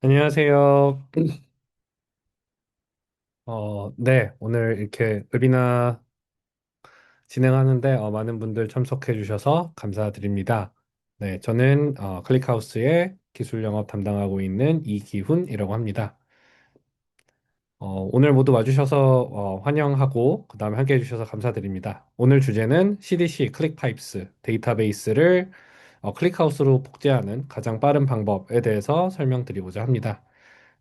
안녕하세요. 네, 오늘 이렇게 웹이나 진행하는데 많은 분들 참석해 주셔서 감사드립니다. 네, 저는 클릭하우스의 기술 영업 담당하고 있는 이기훈이라고 합니다. 오늘 모두 와주셔서 환영하고 그다음에 함께 해주셔서 감사드립니다. 오늘 주제는 CDC 클릭파이프스 데이터베이스를 클릭하우스로 복제하는 가장 빠른 방법에 대해서 설명드리고자 합니다.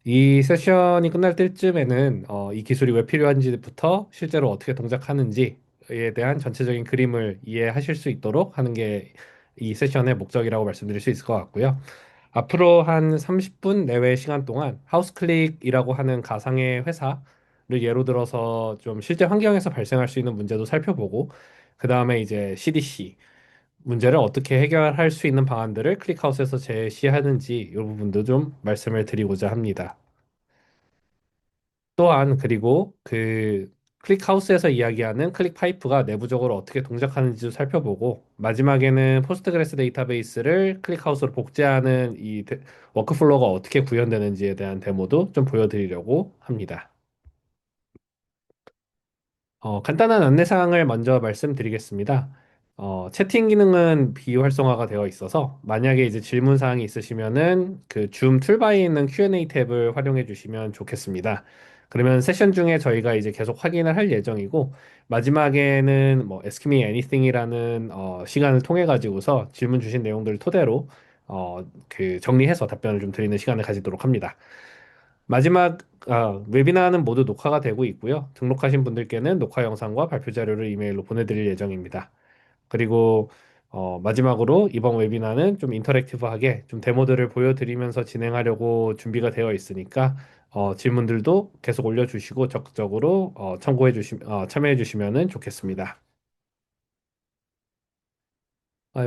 이 세션이 끝날 때쯤에는 이 기술이 왜 필요한지부터 실제로 어떻게 동작하는지에 대한 전체적인 그림을 이해하실 수 있도록 하는 게 이 세션의 목적이라고 말씀드릴 수 있을 것 같고요. 앞으로 한 30분 내외 시간 동안 하우스클릭이라고 하는 가상의 회사를 예로 들어서 좀 실제 환경에서 발생할 수 있는 문제도 살펴보고 그 다음에 이제 CDC 문제를 어떻게 해결할 수 있는 방안들을 클릭하우스에서 제시하는지 이 부분도 좀 말씀을 드리고자 합니다. 또한 그리고 그 클릭하우스에서 이야기하는 클릭파이프가 내부적으로 어떻게 동작하는지도 살펴보고 마지막에는 포스트그레스 데이터베이스를 클릭하우스로 복제하는 워크플로우가 어떻게 구현되는지에 대한 데모도 좀 보여드리려고 합니다. 간단한 안내사항을 먼저 말씀드리겠습니다. 채팅 기능은 비활성화가 되어 있어서 만약에 이제 질문 사항이 있으시면은 그 줌 툴바에 있는 Q&A 탭을 활용해 주시면 좋겠습니다. 그러면 세션 중에 저희가 이제 계속 확인을 할 예정이고 마지막에는 뭐 Ask Me Anything이라는 시간을 통해 가지고서 질문 주신 내용들을 토대로 그 정리해서 답변을 좀 드리는 시간을 가지도록 합니다. 마지막 웨비나는 모두 녹화가 되고 있고요. 등록하신 분들께는 녹화 영상과 발표 자료를 이메일로 보내드릴 예정입니다. 그리고 마지막으로 이번 웨비나는 좀 인터랙티브하게 좀 데모들을 보여드리면서 진행하려고 준비가 되어 있으니까 질문들도 계속 올려주시고 적극적으로 참여해 주시면 좋겠습니다.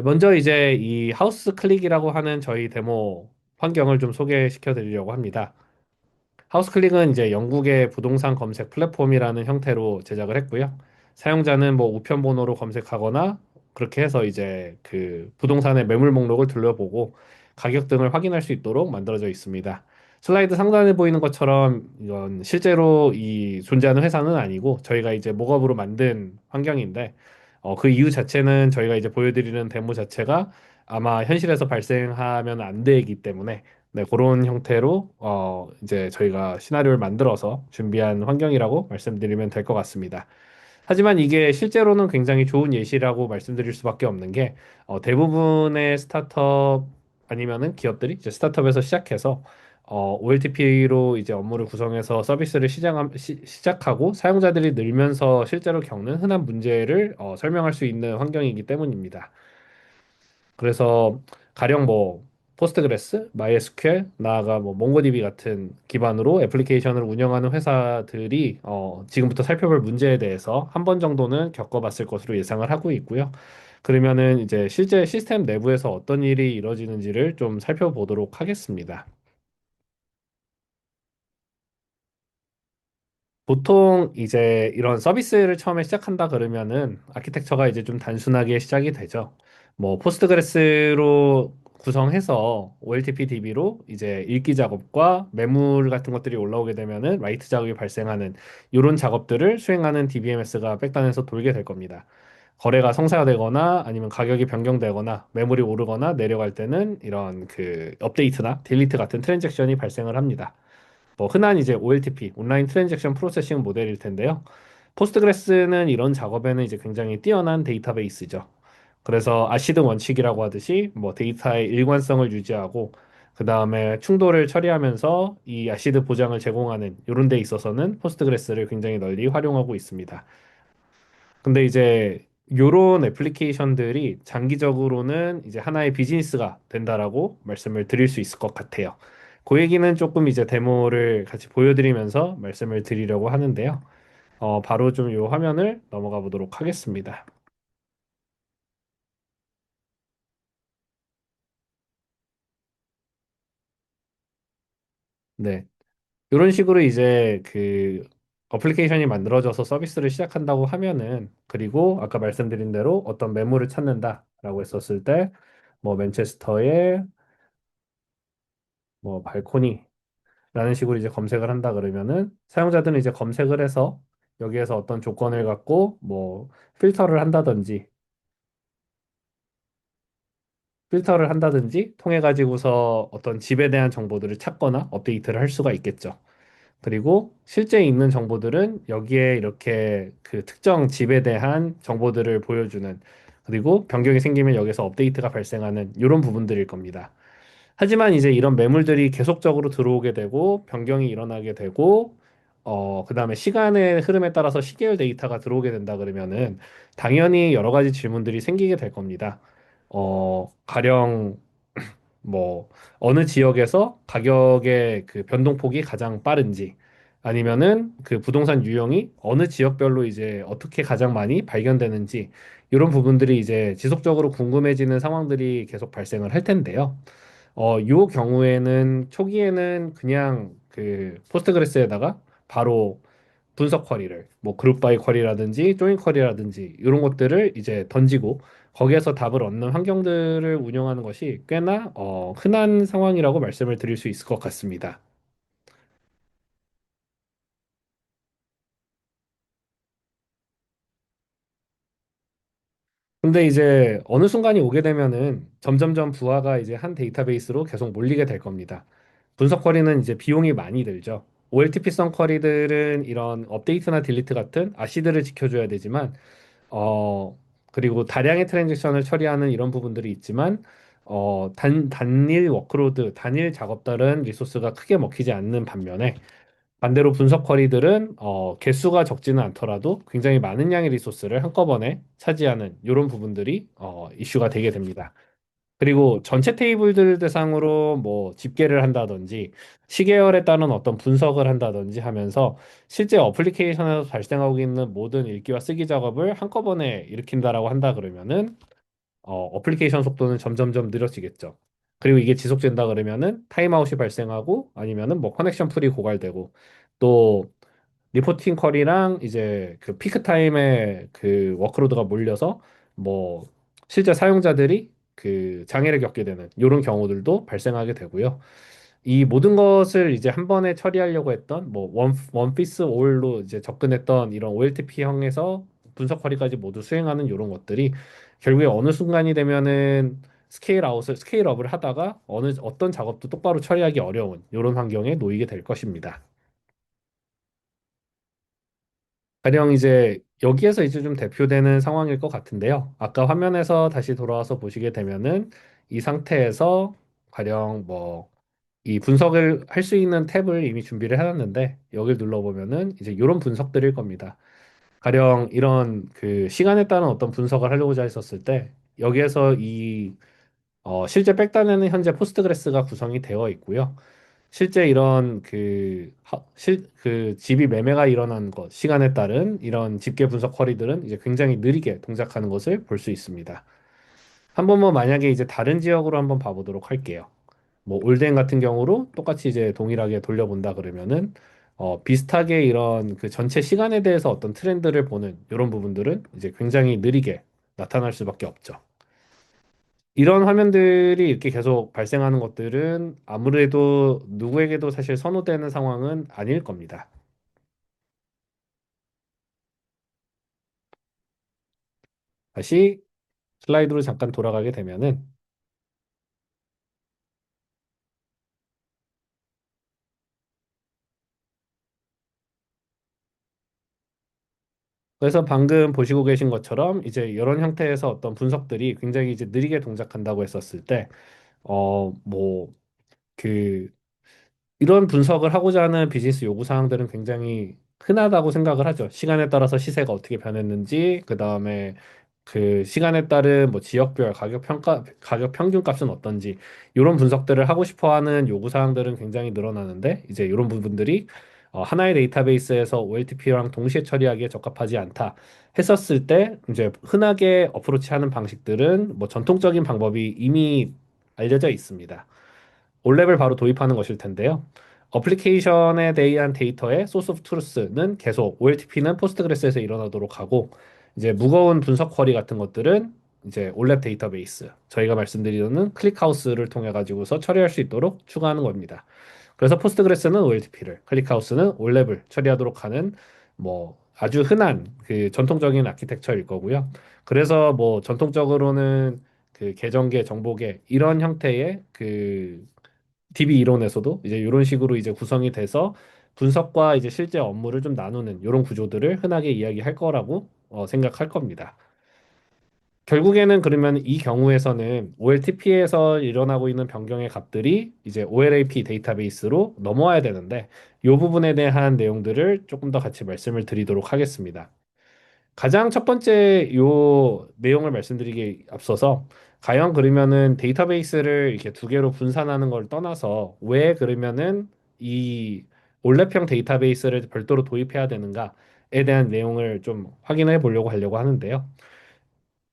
먼저 이제 이 하우스 클릭이라고 하는 저희 데모 환경을 좀 소개시켜 드리려고 합니다. 하우스클릭은 이제 영국의 부동산 검색 플랫폼이라는 형태로 제작을 했고요. 사용자는 뭐 우편 번호로 검색하거나 그렇게 해서 이제 그 부동산의 매물 목록을 둘러보고 가격 등을 확인할 수 있도록 만들어져 있습니다. 슬라이드 상단에 보이는 것처럼 이건 실제로 이 존재하는 회사는 아니고 저희가 이제 목업으로 만든 환경인데 그 이유 자체는 저희가 이제 보여드리는 데모 자체가 아마 현실에서 발생하면 안 되기 때문에 네, 그런 형태로 이제 저희가 시나리오를 만들어서 준비한 환경이라고 말씀드리면 될 것 같습니다. 하지만 이게 실제로는 굉장히 좋은 예시라고 말씀드릴 수밖에 없는 게 대부분의 스타트업 아니면은 기업들이 이제 스타트업에서 시작해서 OLTP로 이제 업무를 구성해서 서비스를 시작하고 사용자들이 늘면서 실제로 겪는 흔한 문제를 설명할 수 있는 환경이기 때문입니다. 그래서 가령 뭐 포스트그레스, 마이에스큐엘, 나아가 뭐 몽고디비 같은 기반으로 애플리케이션을 운영하는 회사들이 지금부터 살펴볼 문제에 대해서 한 번 정도는 겪어봤을 것으로 예상을 하고 있고요. 그러면은 이제 실제 시스템 내부에서 어떤 일이 이루어지는지를 좀 살펴보도록 하겠습니다. 보통 이제 이런 서비스를 처음에 시작한다 그러면은 아키텍처가 이제 좀 단순하게 시작이 되죠. 뭐 포스트그레스로 구성해서 OLTP DB로 이제 읽기 작업과 매물 같은 것들이 올라오게 되면은 라이트 작업이 발생하는 이런 작업들을 수행하는 DBMS가 백단에서 돌게 될 겁니다. 거래가 성사되거나 아니면 가격이 변경되거나 매물이 오르거나 내려갈 때는 이런 그 업데이트나 딜리트 같은 트랜잭션이 발생을 합니다. 뭐 흔한 이제 OLTP, 온라인 트랜잭션 프로세싱 모델일 텐데요. 포스트그레스는 이런 작업에는 이제 굉장히 뛰어난 데이터베이스죠. 그래서 아시드 원칙이라고 하듯이 뭐 데이터의 일관성을 유지하고 그 다음에 충돌을 처리하면서 이 아시드 보장을 제공하는 이런 데 있어서는 포스트그레스를 굉장히 널리 활용하고 있습니다. 근데 이제 요런 애플리케이션들이 장기적으로는 이제 하나의 비즈니스가 된다라고 말씀을 드릴 수 있을 것 같아요. 그 얘기는 조금 이제 데모를 같이 보여드리면서 말씀을 드리려고 하는데요. 바로 좀 요 화면을 넘어가 보도록 하겠습니다. 네. 이런 식으로 이제 그 어플리케이션이 만들어져서 서비스를 시작한다고 하면은 그리고 아까 말씀드린 대로 어떤 매물을 찾는다라고 했었을 때 뭐 맨체스터의 뭐 발코니 라는 식으로 이제 검색을 한다 그러면은 사용자들은 이제 검색을 해서 여기에서 어떤 조건을 갖고 뭐 필터를 한다든지 필터를 한다든지 통해 가지고서 어떤 집에 대한 정보들을 찾거나 업데이트를 할 수가 있겠죠. 그리고 실제 있는 정보들은 여기에 이렇게 그 특정 집에 대한 정보들을 보여주는 그리고 변경이 생기면 여기서 업데이트가 발생하는 이런 부분들일 겁니다. 하지만 이제 이런 매물들이 계속적으로 들어오게 되고 변경이 일어나게 되고 그다음에 시간의 흐름에 따라서 시계열 데이터가 들어오게 된다 그러면은 당연히 여러 가지 질문들이 생기게 될 겁니다. 가령 뭐 어느 지역에서 가격의 그 변동폭이 가장 빠른지 아니면은 그 부동산 유형이 어느 지역별로 이제 어떻게 가장 많이 발견되는지 이런 부분들이 이제 지속적으로 궁금해지는 상황들이 계속 발생을 할 텐데요. 요 경우에는 초기에는 그냥 그 포스트그레스에다가 바로 분석 쿼리를 뭐 그룹 바이 쿼리라든지 조인 쿼리라든지 이런 것들을 이제 던지고 거기에서 답을 얻는 환경들을 운영하는 것이 꽤나 흔한 상황이라고 말씀을 드릴 수 있을 것 같습니다. 근데 이제 어느 순간이 오게 되면은 점점점 부하가 이제 한 데이터베이스로 계속 몰리게 될 겁니다. 분석 쿼리는 이제 비용이 많이 들죠. OLTP성 쿼리들은 이런 업데이트나 딜리트 같은 아시드를 지켜줘야 되지만 그리고 다량의 트랜잭션을 처리하는 이런 부분들이 있지만, 단일 워크로드, 단일 작업들은 리소스가 크게 먹히지 않는 반면에, 반대로 분석 쿼리들은, 개수가 적지는 않더라도 굉장히 많은 양의 리소스를 한꺼번에 차지하는 이런 부분들이, 이슈가 되게 됩니다. 그리고 전체 테이블들 대상으로 뭐 집계를 한다든지 시계열에 따른 어떤 분석을 한다든지 하면서 실제 어플리케이션에서 발생하고 있는 모든 읽기와 쓰기 작업을 한꺼번에 일으킨다라고 한다 그러면은 어플리케이션 속도는 점점점 느려지겠죠. 그리고 이게 지속된다 그러면은 타임아웃이 발생하고 아니면은 뭐 커넥션 풀이 고갈되고 또 리포팅 컬이랑 이제 그 피크 타임에 그 워크로드가 몰려서 뭐 실제 사용자들이 그 장애를 겪게 되는 이런 경우들도 발생하게 되고요. 이 모든 것을 이제 한 번에 처리하려고 했던 뭐 원피스 올로 이제 접근했던 이런 OLTP형에서 분석 처리까지 모두 수행하는 이런 것들이 결국에 어느 순간이 되면은 스케일업을 하다가 어떤 작업도 똑바로 처리하기 어려운 이런 환경에 놓이게 될 것입니다. 가령 이제 여기에서 이제 좀 대표되는 상황일 것 같은데요. 아까 화면에서 다시 돌아와서 보시게 되면은 이 상태에서 가령 뭐 이 분석을 할 수 있는 탭을 이미 준비를 해놨는데 여기를 눌러보면은 이제 이런 분석들일 겁니다. 가령 이런 그 시간에 따른 어떤 분석을 하려고자 했었을 때 여기에서 실제 백단에는 현재 포스트그레스가 구성이 되어 있고요. 실제 이런 그 집이 매매가 일어난 것, 시간에 따른 이런 집계 분석 쿼리들은 이제 굉장히 느리게 동작하는 것을 볼 수 있습니다. 한번 뭐 만약에 이제 다른 지역으로 한번 봐보도록 할게요. 뭐 올덴 같은 경우로 똑같이 이제 동일하게 돌려본다 그러면은 비슷하게 이런 그 전체 시간에 대해서 어떤 트렌드를 보는 이런 부분들은 이제 굉장히 느리게 나타날 수밖에 없죠. 이런 화면들이 이렇게 계속 발생하는 것들은 아무래도 누구에게도 사실 선호되는 상황은 아닐 겁니다. 다시 슬라이드로 잠깐 돌아가게 되면은 그래서 방금 보시고 계신 것처럼 이제 이런 형태에서 어떤 분석들이 굉장히 이제 느리게 동작한다고 했었을 때, 뭐, 그 이런 분석을 하고자 하는 비즈니스 요구 사항들은 굉장히 흔하다고 생각을 하죠. 시간에 따라서 시세가 어떻게 변했는지, 그 다음에 그 시간에 따른 뭐 지역별 가격 평균 값은 어떤지, 이런 분석들을 하고 싶어 하는 요구 사항들은 굉장히 늘어나는데, 이제 이런 부분들이 하나의 데이터베이스에서 OLTP랑 동시에 처리하기에 적합하지 않다 했었을 때, 이제 흔하게 어프로치하는 방식들은 뭐 전통적인 방법이 이미 알려져 있습니다. 올랩을 바로 도입하는 것일 텐데요. 어플리케이션에 대한 데이터의 소스 오브 트루스는 계속 OLTP는 포스트그레스에서 일어나도록 하고 이제 무거운 분석 쿼리 같은 것들은 이제 올랩 데이터베이스 저희가 말씀드리는 클릭하우스를 통해 가지고서 처리할 수 있도록 추가하는 겁니다. 그래서 포스트그레스는 OLTP를, 클릭하우스는 올랩을 처리하도록 하는 뭐 아주 흔한 그 전통적인 아키텍처일 거고요. 그래서 뭐 전통적으로는 그 계정계, 정보계 이런 형태의 그 DB 이론에서도 이제 이런 식으로 이제 구성이 돼서 분석과 이제 실제 업무를 좀 나누는 이런 구조들을 흔하게 이야기할 거라고 생각할 겁니다. 결국에는 그러면 이 경우에서는 OLTP에서 일어나고 있는 변경의 값들이 이제 OLAP 데이터베이스로 넘어와야 되는데 이 부분에 대한 내용들을 조금 더 같이 말씀을 드리도록 하겠습니다. 가장 첫 번째 요 내용을 말씀드리기 앞서서 과연 그러면은 데이터베이스를 이렇게 두 개로 분산하는 걸 떠나서 왜 그러면은 이 올랩형 데이터베이스를 별도로 도입해야 되는가에 대한 내용을 좀 확인해 보려고 하려고 하는데요.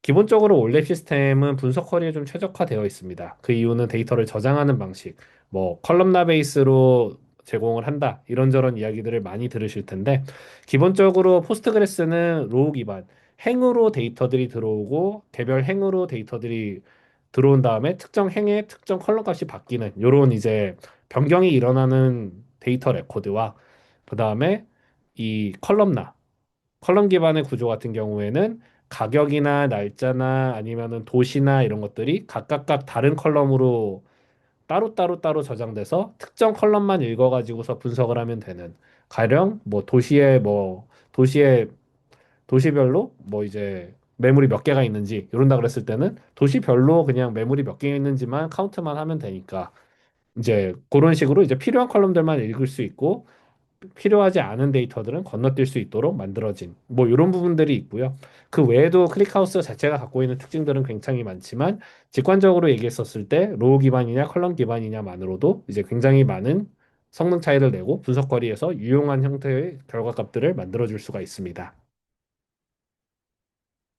기본적으로 올랩 시스템은 분석 처리에 좀 최적화되어 있습니다. 그 이유는 데이터를 저장하는 방식, 뭐 컬럼나 베이스로 제공을 한다. 이런저런 이야기들을 많이 들으실 텐데 기본적으로 포스트그레스는 로우 기반 행으로 데이터들이 들어오고 개별 행으로 데이터들이 들어온 다음에 특정 행의 특정 컬럼 값이 바뀌는 요런 이제 변경이 일어나는 데이터 레코드와 그다음에 이 컬럼 기반의 구조 같은 경우에는 가격이나 날짜나 아니면은 도시나 이런 것들이 각각 다른 컬럼으로 따로 저장돼서 특정 컬럼만 읽어가지고서 분석을 하면 되는 가령 뭐 도시별로 뭐 이제 매물이 몇 개가 있는지 이런다 그랬을 때는 도시별로 그냥 매물이 몇 개 있는지만 카운트만 하면 되니까 이제 그런 식으로 이제 필요한 컬럼들만 읽을 수 있고 필요하지 않은 데이터들은 건너뛸 수 있도록 만들어진 뭐 이런 부분들이 있고요. 그 외에도 클릭하우스 자체가 갖고 있는 특징들은 굉장히 많지만 직관적으로 얘기했었을 때 로우 기반이냐 컬럼 기반이냐만으로도 이제 굉장히 많은 성능 차이를 내고 분석 거리에서 유용한 형태의 결과값들을 만들어 줄 수가 있습니다.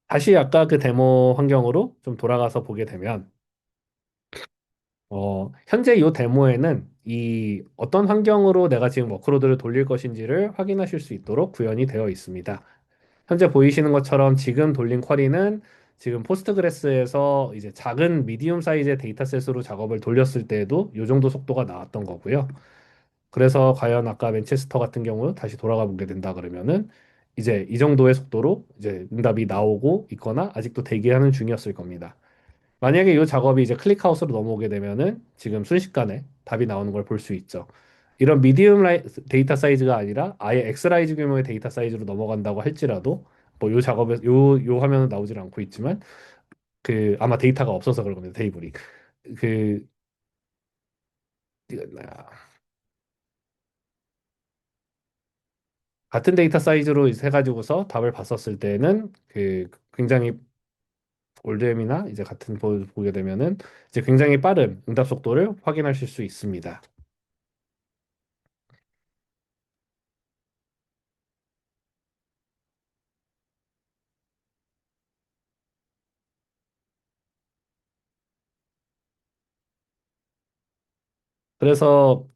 다시 아까 그 데모 환경으로 좀 돌아가서 보게 되면 현재 이 데모에는 이 어떤 환경으로 내가 지금 워크로드를 돌릴 것인지를 확인하실 수 있도록 구현이 되어 있습니다. 현재 보이시는 것처럼 지금 돌린 쿼리는 지금 포스트그레스에서 이제 작은 미디움 사이즈의 데이터셋으로 작업을 돌렸을 때에도 이 정도 속도가 나왔던 거고요. 그래서 과연 아까 맨체스터 같은 경우 다시 돌아가 보게 된다 그러면은 이제 이 정도의 속도로 이제 응답이 나오고 있거나 아직도 대기하는 중이었을 겁니다. 만약에 이 작업이 이제 클릭하우스로 넘어오게 되면은 지금 순식간에 답이 나오는 걸 볼 수 있죠. 이런 데이터 사이즈가 아니라 아예 X라이즈 규모의 데이터 사이즈로 넘어간다고 할지라도 뭐 요 작업에 요 화면은 나오질 않고 있지만 그 아마 데이터가 없어서 그럴 겁니다. 테이블이 그 같은 데이터 사이즈로 해가지고서 답을 봤었을 때는 그 굉장히 올드엠이나 이제 같은 보게 되면은 이제 굉장히 빠른 응답 속도를 확인하실 수 있습니다. 그래서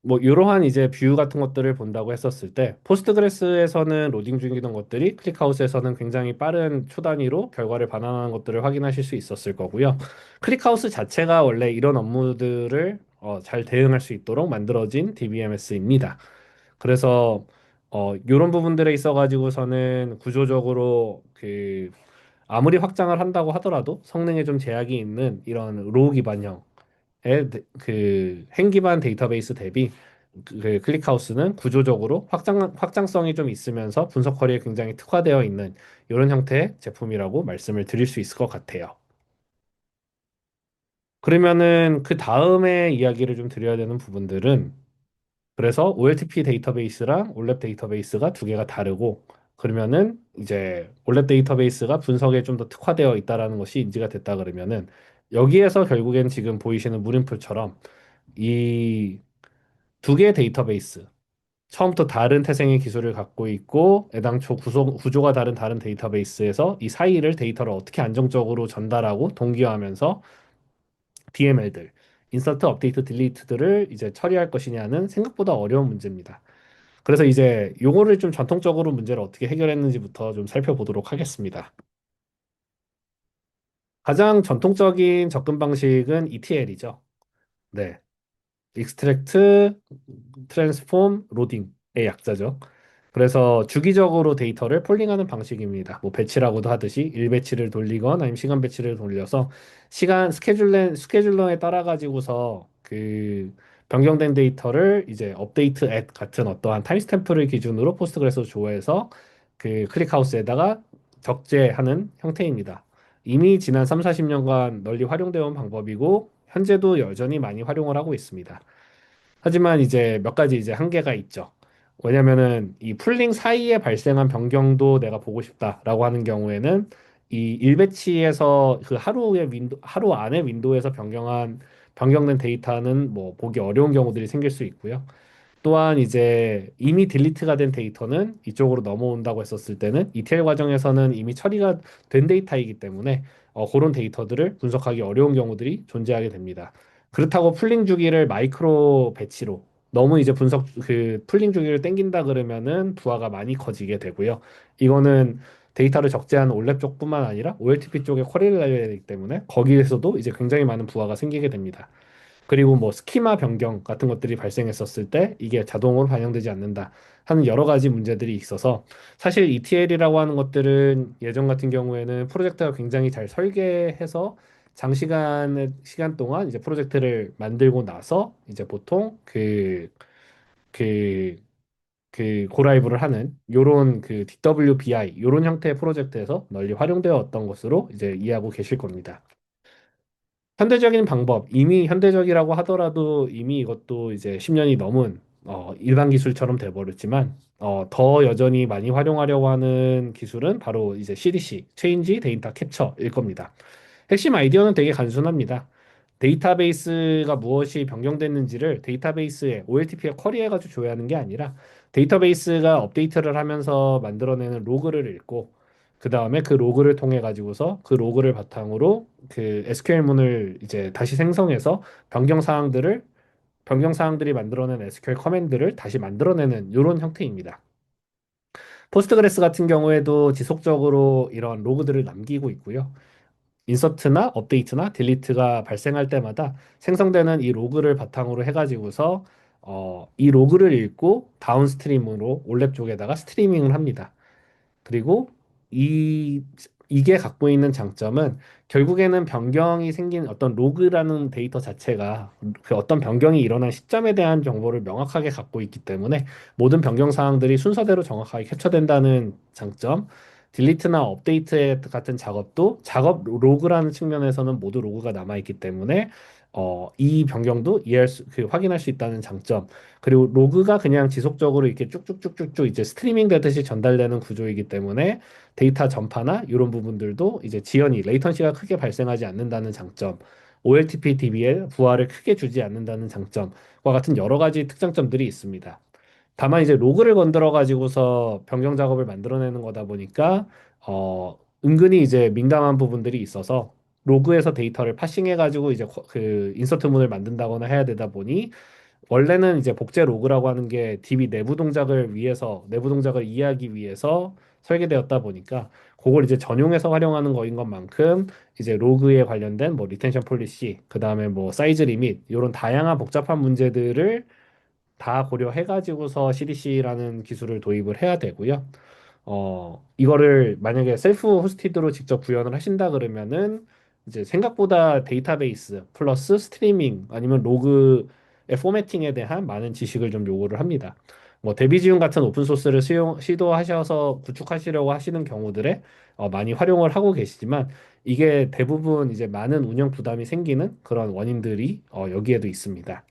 뭐 이러한 이제 뷰 같은 것들을 본다고 했었을 때 포스트그레스에서는 로딩 중이던 것들이 클릭하우스에서는 굉장히 빠른 초단위로 결과를 반환하는 것들을 확인하실 수 있었을 거고요. 클릭하우스 자체가 원래 이런 업무들을 잘 대응할 수 있도록 만들어진 DBMS입니다. 그래서 이런 부분들에 있어 가지고서는 구조적으로 그 아무리 확장을 한다고 하더라도 성능에 좀 제약이 있는 이런 로우 기반형 그 행기반 데이터베이스 대비 그 클릭하우스는 구조적으로 확장성이 좀 있으면서 분석 커리에 굉장히 특화되어 있는 이런 형태의 제품이라고 말씀을 드릴 수 있을 것 같아요. 그러면은 그 다음에 이야기를 좀 드려야 되는 부분들은 그래서 OLTP 데이터베이스랑 올랩 데이터베이스가 두 개가 다르고 그러면은 이제 올랩 데이터베이스가 분석에 좀 더 특화되어 있다라는 것이 인지가 됐다 그러면은 여기에서 결국엔 지금 보이시는 물음표처럼 이 두 개의 데이터베이스 처음부터 다른 태생의 기술을 갖고 있고 애당초 구조가 다른 데이터베이스에서 이 사이를 데이터를 어떻게 안정적으로 전달하고 동기화하면서 DML들 인서트, 업데이트, 딜리트들을 이제 처리할 것이냐는 생각보다 어려운 문제입니다. 그래서 이제 요거를 좀 전통적으로 문제를 어떻게 해결했는지부터 좀 살펴보도록 하겠습니다. 가장 전통적인 접근 방식은 ETL이죠. 네. 익스트랙트, 트랜스폼, 로딩의 약자죠. 그래서 주기적으로 데이터를 폴링하는 방식입니다. 뭐 배치라고도 하듯이 일 배치를 돌리건 아니면 시간 배치를 돌려서 시간 스케줄러에 따라 가지고서 그 변경된 데이터를 이제 업데이트 앳 같은 어떠한 타임스탬프를 기준으로 포스트그레스로 조회해서 그 클릭하우스에다가 적재하는 형태입니다. 이미 지난 3, 40년간 널리 활용되어 온 방법이고 현재도 여전히 많이 활용을 하고 있습니다. 하지만 이제 몇 가지 이제 한계가 있죠. 왜냐면은 이 풀링 사이에 발생한 변경도 내가 보고 싶다라고 하는 경우에는 이 일배치에서 그 하루 안에 윈도우에서 변경된 데이터는 뭐 보기 어려운 경우들이 생길 수 있고요. 또한 이제 이미 딜리트가 된 데이터는 이쪽으로 넘어온다고 했었을 때는 ETL 과정에서는 이미 처리가 된 데이터이기 때문에 그런 데이터들을 분석하기 어려운 경우들이 존재하게 됩니다. 그렇다고 풀링 주기를 마이크로 배치로 너무 이제 풀링 주기를 땡긴다 그러면은 부하가 많이 커지게 되고요. 이거는 데이터를 적재한 올랩 쪽뿐만 아니라 OLTP 쪽에 쿼리를 날려야 되기 때문에 거기에서도 이제 굉장히 많은 부하가 생기게 됩니다. 그리고 뭐 스키마 변경 같은 것들이 발생했었을 때 이게 자동으로 반영되지 않는다 하는 여러 가지 문제들이 있어서 사실 ETL이라고 하는 것들은 예전 같은 경우에는 프로젝트가 굉장히 잘 설계해서 시간 동안 이제 프로젝트를 만들고 나서 이제 보통 그, 고라이브를 하는 요런 그 DWBI 요런 형태의 프로젝트에서 널리 활용되어 왔던 것으로 이제 이해하고 계실 겁니다. 현대적인 방법, 이미 현대적이라고 하더라도 이미 이것도 이제 10년이 넘은 일반 기술처럼 돼버렸지만 더 여전히 많이 활용하려고 하는 기술은 바로 이제 CDC, Change Data Capture일 겁니다. 핵심 아이디어는 되게 단순합니다. 데이터베이스가 무엇이 변경됐는지를 데이터베이스에 OLTP에 쿼리해가지고 조회하는 게 아니라 데이터베이스가 업데이트를 하면서 만들어내는 로그를 읽고 그 다음에 그 로그를 통해 가지고서 그 로그를 바탕으로 그 SQL문을 이제 다시 생성해서 변경 사항들이 만들어낸 SQL 커맨드를 다시 만들어내는 이런 형태입니다. 포스트그레스 같은 경우에도 지속적으로 이런 로그들을 남기고 있고요. 인서트나 업데이트나 딜리트가 발생할 때마다 생성되는 이 로그를 바탕으로 해가지고서 이 로그를 읽고 다운스트림으로 올랩 쪽에다가 스트리밍을 합니다. 그리고 이 이게 갖고 있는 장점은 결국에는 변경이 생긴 어떤 로그라는 데이터 자체가 그 어떤 변경이 일어난 시점에 대한 정보를 명확하게 갖고 있기 때문에 모든 변경 사항들이 순서대로 정확하게 캡처된다는 장점. 딜리트나 업데이트 같은 작업도 작업 로그라는 측면에서는 모두 로그가 남아 있기 때문에 이 변경도 확인할 수 있다는 장점. 그리고 로그가 그냥 지속적으로 이렇게 쭉쭉쭉쭉쭉 이제 스트리밍 되듯이 전달되는 구조이기 때문에 데이터 전파나 이런 부분들도 이제 레이턴시가 크게 발생하지 않는다는 장점, OLTP DB에 부하를 크게 주지 않는다는 장점과 같은 여러 가지 특장점들이 있습니다. 다만 이제 로그를 건드려 가지고서 변경 작업을 만들어내는 거다 보니까 은근히 이제 민감한 부분들이 있어서 로그에서 데이터를 파싱해 가지고 이제 그 인서트문을 만든다거나 해야 되다 보니 원래는 이제 복제 로그라고 하는 게 DB 내부 동작을 이해하기 위해서 설계되었다 보니까 그걸 이제 전용해서 활용하는 거인 것만큼 이제 로그에 관련된 뭐 리텐션 폴리시, 그다음에 뭐 사이즈 리밋 이런 다양한 복잡한 문제들을 다 고려해가지고서 CDC라는 기술을 도입을 해야 되고요. 이거를 만약에 셀프 호스티드로 직접 구현을 하신다 그러면은 이제 생각보다 데이터베이스 플러스 스트리밍 아니면 로그의 포매팅에 대한 많은 지식을 좀 요구를 합니다. 뭐 데비지움 같은 오픈 소스를 시도하셔서 구축하시려고 하시는 경우들에 많이 활용을 하고 계시지만 이게 대부분 이제 많은 운영 부담이 생기는 그런 원인들이 여기에도 있습니다.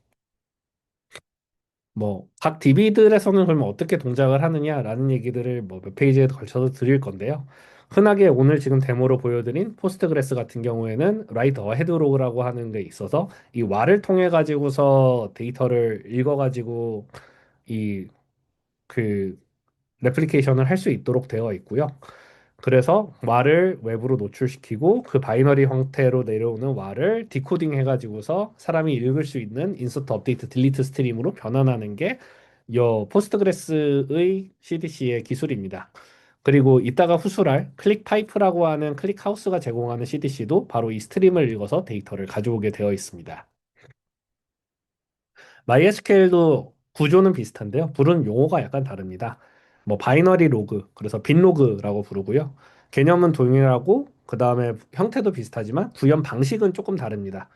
뭐 각 DB들에서는 그러면 어떻게 동작을 하느냐라는 얘기들을 뭐 몇 페이지에 걸쳐서 드릴 건데요. 흔하게 오늘 지금 데모로 보여드린 포스트그레스 같은 경우에는 라이트 어헤드 로그라고 하는 게 있어서 이 왈을 통해 가지고서 데이터를 읽어 가지고 이 그 레플리케이션을 할 수 있도록 되어 있고요. 그래서 왈을 외부로 노출시키고 그 바이너리 형태로 내려오는 왈을 디코딩 해가지고서 사람이 읽을 수 있는 인서트, 업데이트, 딜리트 스트림으로 변환하는 게 요 포스트그레스의 CDC의 기술입니다. 그리고 이따가 후술할 클릭 파이프라고 하는 클릭 하우스가 제공하는 CDC도 바로 이 스트림을 읽어서 데이터를 가져오게 되어 있습니다. MySQL도 구조는 비슷한데요. 부르는 용어가 약간 다릅니다. 뭐 바이너리 로그, 그래서 빈로그라고 부르고요. 개념은 동일하고 그다음에 형태도 비슷하지만 구현 방식은 조금 다릅니다.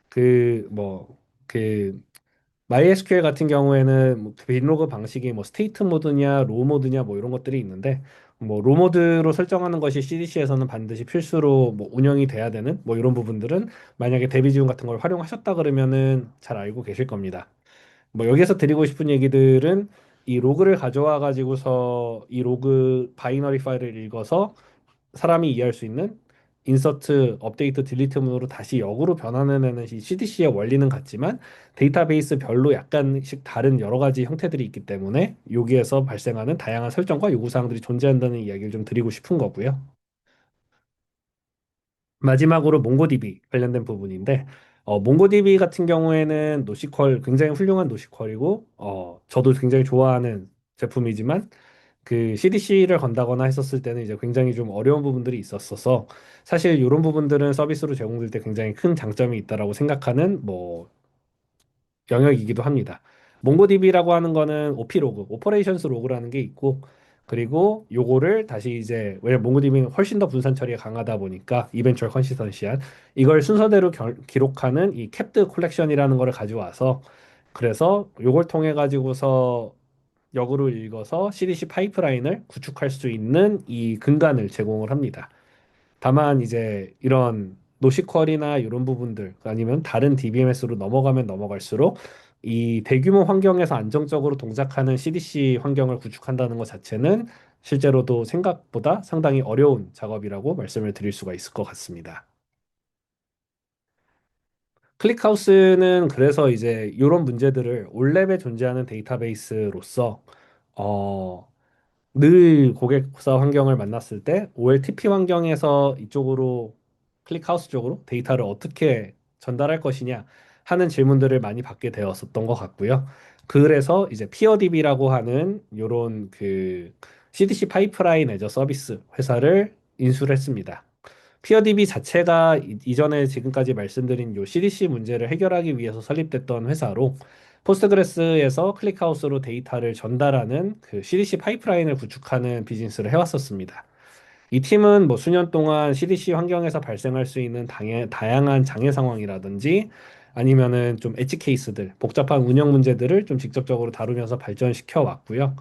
그 뭐 그 MySQL 같은 경우에는 뭐 빈로그 방식이 뭐 스테이트 모드냐 로우 모드냐 뭐 이런 것들이 있는데 뭐 로우 모드로 설정하는 것이 CDC에서는 반드시 필수로 뭐 운영이 돼야 되는 뭐 이런 부분들은 만약에 대비 지원 같은 걸 활용하셨다 그러면은 잘 알고 계실 겁니다. 뭐 여기서 드리고 싶은 얘기들은 이 로그를 가져와 가지고서 이 로그 바이너리 파일을 읽어서 사람이 이해할 수 있는 인서트, 업데이트, 딜리트 문으로 다시 역으로 변환해내는 이 CDC의 원리는 같지만 데이터베이스별로 약간씩 다른 여러 가지 형태들이 있기 때문에 여기에서 발생하는 다양한 설정과 요구사항들이 존재한다는 이야기를 좀 드리고 싶은 거고요. 마지막으로 몽고디비 관련된 부분인데 몽고디비 같은 경우에는 노시퀄 굉장히 훌륭한 노시퀄이고 저도 굉장히 좋아하는 제품이지만 그 CDC를 건다거나 했었을 때는 이제 굉장히 좀 어려운 부분들이 있었어서 사실 이런 부분들은 서비스로 제공될 때 굉장히 큰 장점이 있다라고 생각하는 뭐 영역이기도 합니다. 몽고디비라고 하는 거는 OP 로그, 오퍼레이션스 로그라는 게 있고 그리고 요거를 다시 이제 왜냐면 몽고디비는 훨씬 더 분산 처리가 강하다 보니까 이벤츄얼 컨시스턴시한 이걸 순서대로 기록하는 이 캡드 콜렉션이라는 거를 가져와서 그래서 요걸 통해 가지고서 역으로 읽어서 CDC 파이프라인을 구축할 수 있는 이 근간을 제공을 합니다. 다만 이제 이런 노시퀄이나 이런 부분들 아니면 다른 DBMS로 넘어가면 넘어갈수록 이 대규모 환경에서 안정적으로 동작하는 CDC 환경을 구축한다는 것 자체는 실제로도 생각보다 상당히 어려운 작업이라고 말씀을 드릴 수가 있을 것 같습니다. 클릭하우스는 그래서 이제 이런 문제들을 올랩에 존재하는 데이터베이스로서 어, 늘 고객사 환경을 만났을 때 OLTP 환경에서 이쪽으로 클릭하우스 쪽으로 데이터를 어떻게 전달할 것이냐 하는 질문들을 많이 받게 되었었던 것 같고요. 그래서 이제 피어디비라고 하는 요런 그 CDC 파이프라인 애저 서비스 회사를 인수를 했습니다. 피어디비 자체가 이전에 지금까지 말씀드린 요 CDC 문제를 해결하기 위해서 설립됐던 회사로 포스트그레스에서 클릭하우스로 데이터를 전달하는 그 CDC 파이프라인을 구축하는 비즈니스를 해왔었습니다. 이 팀은 뭐 수년 동안 CDC 환경에서 발생할 수 있는 다양한 장애 상황이라든지 아니면은 좀 엣지 케이스들, 복잡한 운영 문제들을 좀 직접적으로 다루면서 발전시켜 왔고요.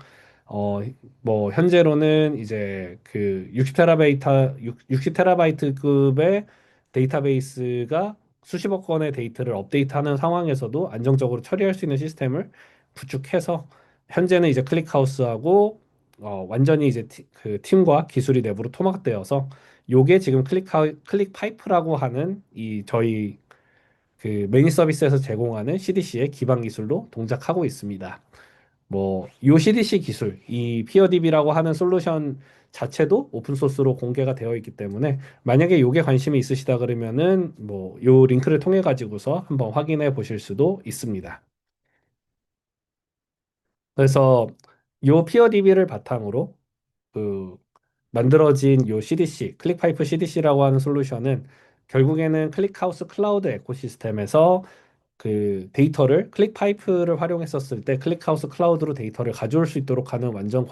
어, 뭐 현재로는 이제 그 60테라바이트 60테라바이트급의 데이터베이스가 수십억 건의 데이터를 업데이트하는 상황에서도 안정적으로 처리할 수 있는 시스템을 구축해서 현재는 이제 클릭하우스하고 완전히 이제 그 팀과 기술이 내부로 토막되어서 요게 지금 클릭 파이프라고 하는 이 저희 그 메인 서비스에서 제공하는 CDC의 기반 기술로 동작하고 있습니다. 뭐 요 CDC 기술, 이 피어디비라고 하는 솔루션 자체도 오픈 소스로 공개가 되어 있기 때문에 만약에 요게 관심이 있으시다 그러면은 뭐 요 링크를 통해 가지고서 한번 확인해 보실 수도 있습니다. 그래서 요 피어디비를 바탕으로 그 만들어진 요 CDC, 클릭파이프 CDC라고 하는 솔루션은 결국에는 클릭하우스 클라우드 에코시스템에서 그 데이터를 클릭파이프를 활용했었을 때 클릭하우스 클라우드로 데이터를 가져올 수 있도록 하는 완전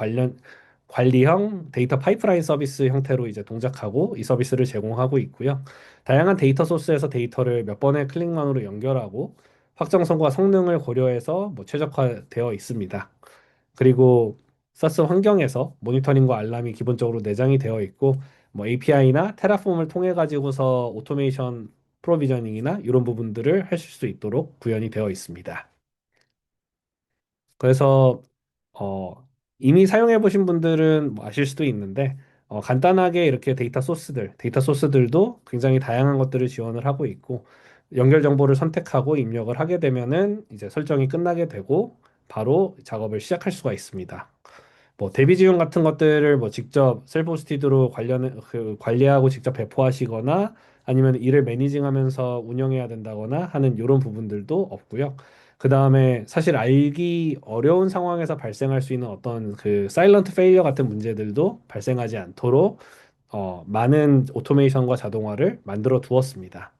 관리형 데이터 파이프라인 서비스 형태로 이제 동작하고 이 서비스를 제공하고 있고요. 다양한 데이터 소스에서 데이터를 몇 번의 클릭만으로 연결하고 확정성과 성능을 고려해서 뭐 최적화되어 있습니다. 그리고 사스 환경에서 모니터링과 알람이 기본적으로 내장이 되어 있고 뭐 API나 테라폼을 통해 가지고서 오토메이션 프로비저닝이나 이런 부분들을 하실 수 있도록 구현이 되어 있습니다. 그래서 이미 사용해 보신 분들은 뭐 아실 수도 있는데 간단하게 이렇게 데이터 소스들도 굉장히 다양한 것들을 지원을 하고 있고 연결 정보를 선택하고 입력을 하게 되면은 이제 설정이 끝나게 되고 바로 작업을 시작할 수가 있습니다. 뭐 대비 지원 같은 것들을 뭐 직접 셀프 스티드로 관리하고 직접 배포하시거나 아니면 이를 매니징하면서 운영해야 된다거나 하는 이런 부분들도 없고요. 그 다음에 사실 알기 어려운 상황에서 발생할 수 있는 어떤 그 사일런트 페일리어 같은 문제들도 발생하지 않도록 많은 오토메이션과 자동화를 만들어 두었습니다.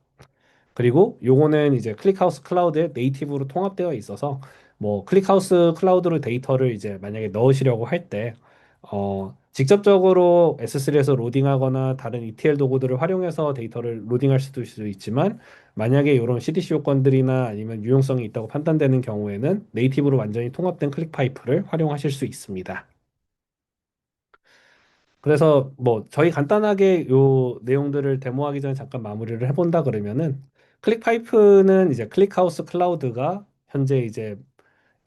그리고 요거는 이제 클릭하우스 클라우드에 네이티브로 통합되어 있어서 뭐 클릭하우스 클라우드로 데이터를 이제 만약에 넣으시려고 할 때 직접적으로 S3에서 로딩하거나 다른 ETL 도구들을 활용해서 데이터를 로딩할 수도 있지만 만약에 이런 CDC 요건들이나 아니면 유용성이 있다고 판단되는 경우에는 네이티브로 완전히 통합된 클릭 파이프를 활용하실 수 있습니다. 그래서 뭐 저희 간단하게 요 내용들을 데모하기 전에 잠깐 마무리를 해본다 그러면은 클릭 파이프는 이제 클릭하우스 클라우드가 현재 이제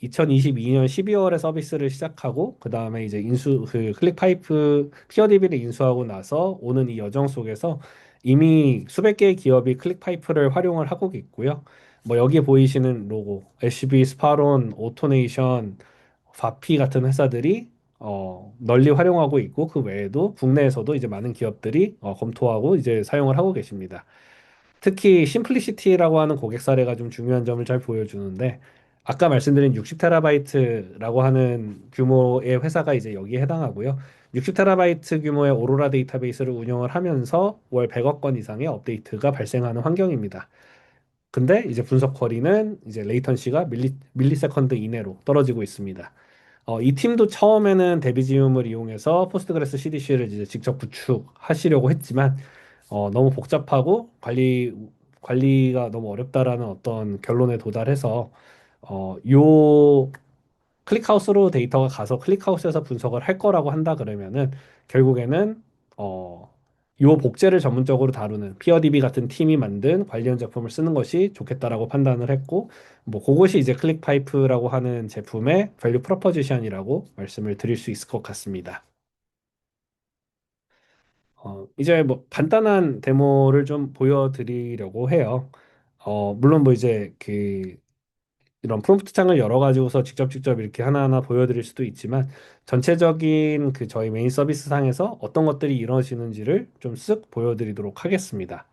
2022년 12월에 서비스를 시작하고 그 다음에 이제 그 클릭파이프 피어디비를 인수하고 나서 오는 이 여정 속에서 이미 수백 개의 기업이 클릭파이프를 활용을 하고 있고요. 뭐 여기 보이시는 로고, LCB, 스파론, 오토네이션, 바피 같은 회사들이 널리 활용하고 있고 그 외에도 국내에서도 이제 많은 기업들이 검토하고 이제 사용을 하고 계십니다. 특히 심플리시티라고 하는 고객 사례가 좀 중요한 점을 잘 보여주는데 아까 말씀드린 60테라바이트라고 하는 규모의 회사가 이제 여기에 해당하고요. 60테라바이트 규모의 오로라 데이터베이스를 운영을 하면서 월 100억 건 이상의 업데이트가 발생하는 환경입니다. 근데 이제 분석 거리는 이제 레이턴시가 밀리세컨드 이내로 떨어지고 있습니다. 이 팀도 처음에는 데비지움을 이용해서 포스트그레스 CDC를 이제 직접 구축하시려고 했지만 너무 복잡하고 관리가 너무 어렵다라는 어떤 결론에 도달해서 요 클릭하우스로 데이터가 가서 클릭하우스에서 분석을 할 거라고 한다 그러면은 결국에는 어, 요 복제를 전문적으로 다루는 피어디비 같은 팀이 만든 관련 제품을 쓰는 것이 좋겠다라고 판단을 했고 뭐 그것이 이제 클릭파이프라고 하는 제품의 밸류 프로포지션이라고 말씀을 드릴 수 있을 것 같습니다. 이제 뭐 간단한 데모를 좀 보여드리려고 해요. 물론 뭐 이제 이런 프롬프트 창을 열어가지고서 직접 이렇게 하나하나 보여드릴 수도 있지만 전체적인 그 저희 메인 서비스 상에서 어떤 것들이 이루어지는지를 좀 쓱 보여드리도록 하겠습니다.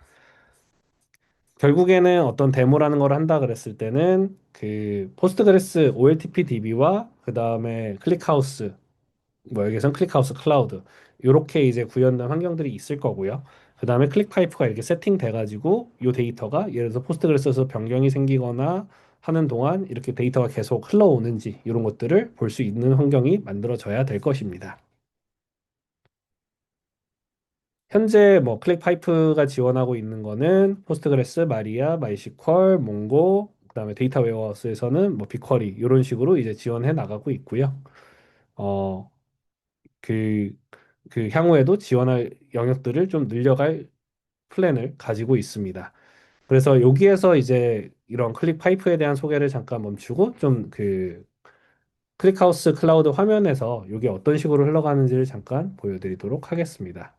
결국에는 어떤 데모라는 걸 한다 그랬을 때는 그 포스트그레스 OLTP DB와 그 다음에 클릭하우스 뭐 여기선 클릭하우스 클라우드 요렇게 이제 구현된 환경들이 있을 거고요. 그 다음에 클릭 파이프가 이렇게 세팅돼 가지고 요 데이터가 예를 들어서 포스트그레스에서 변경이 생기거나 하는 동안 이렇게 데이터가 계속 흘러오는지 이런 것들을 볼 수 있는 환경이 만들어져야 될 것입니다. 현재 뭐 클릭 파이프가 지원하고 있는 거는 포스트그레스, 마리아, 마이시퀄, 몽고, 그다음에 데이터 웨어하우스에서는 뭐 빅쿼리 이런 식으로 이제 지원해 나가고 있고요. 어, 그, 그 향후에도 지원할 영역들을 좀 늘려갈 플랜을 가지고 있습니다. 그래서 여기에서 이제 이런 클릭 파이프에 대한 소개를 잠깐 멈추고 좀 클릭하우스 클라우드 화면에서 이게 어떤 식으로 흘러가는지를 잠깐 보여드리도록 하겠습니다.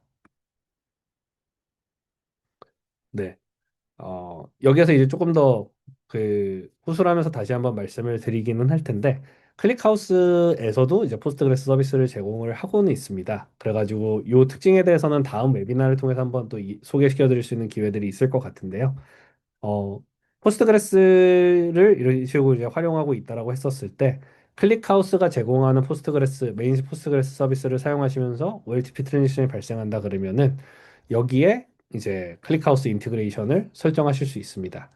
네. 여기에서 이제 조금 더 후술하면서 다시 한번 말씀을 드리기는 할 텐데, 클릭하우스에서도 이제 포스트그레스 서비스를 제공을 하고는 있습니다. 그래가지고 이 특징에 대해서는 다음 웨비나를 통해서 한번 또 소개시켜 드릴 수 있는 기회들이 있을 것 같은데요. 어, 포스트그레스를 이런 식으로 이제 활용하고 있다라고 했었을 때, 클릭하우스가 제공하는 메인 포스트그레스 서비스를 사용하시면서 OLTP 트랜지션이 발생한다 그러면은 여기에 이제 클릭하우스 인티그레이션을 설정하실 수 있습니다.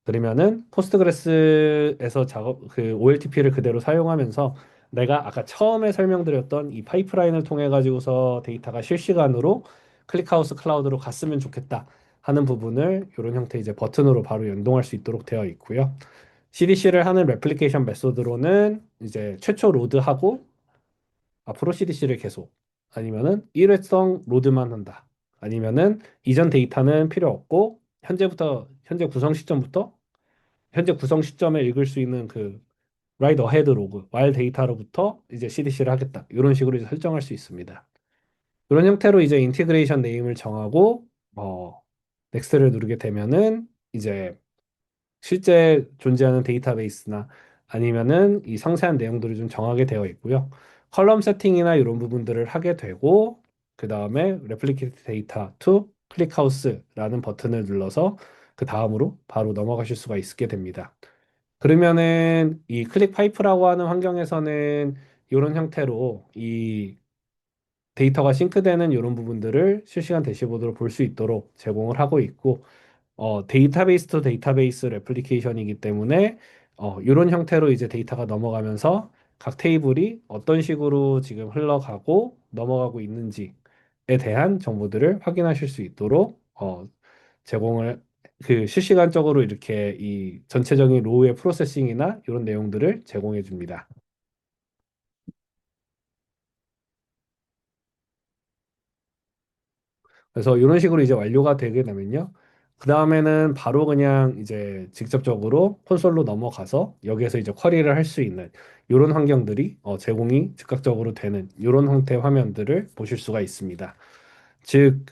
그러면은 포스트그레스에서 OLTP를 그대로 사용하면서 내가 아까 처음에 설명드렸던 이 파이프라인을 통해 가지고서 데이터가 실시간으로 클릭하우스 클라우드로 갔으면 좋겠다 하는 부분을 이런 형태 이제 버튼으로 바로 연동할 수 있도록 되어 있고요. CDC를 하는 레플리케이션 메소드로는 이제 최초 로드하고 앞으로 CDC를 계속 아니면은 일회성 로드만 한다. 아니면은 이전 데이터는 필요 없고 현재 구성 시점에 읽을 수 있는 그 write ahead 로그, while 데이터로부터 이제 CDC를 하겠다. 이런 식으로 이제 설정할 수 있습니다. 이런 형태로 이제 인티그레이션 네임을 정하고 넥스트를 누르게 되면은 이제 실제 존재하는 데이터베이스나 아니면은 이 상세한 내용들을 좀 정하게 되어 있고요. 컬럼 세팅이나 이런 부분들을 하게 되고 그 다음에 Replicate Data to ClickHouse라는 버튼을 눌러서 그 다음으로 바로 넘어가실 수가 있게 됩니다. 그러면은 이 클릭 파이프라고 하는 환경에서는 이런 형태로 이 데이터가 싱크되는 이런 부분들을 실시간 대시보드로 볼 수 있도록 제공을 하고 있고 데이터베이스 투 데이터베이스 레플리케이션이기 때문에 이런 형태로 이제 데이터가 넘어가면서 각 테이블이 어떤 식으로 지금 흘러가고 넘어가고 있는지에 대한 정보들을 확인하실 수 있도록 제공을 그 실시간적으로 이렇게 이 전체적인 로우의 프로세싱이나 이런 내용들을 제공해 줍니다. 그래서 이런 식으로 이제 완료가 되게 되면요. 그 다음에는 바로 그냥 이제 직접적으로 콘솔로 넘어가서 여기에서 이제 쿼리를 할 수 있는 이런 환경들이 제공이 즉각적으로 되는 이런 형태의 화면들을 보실 수가 있습니다. 즉,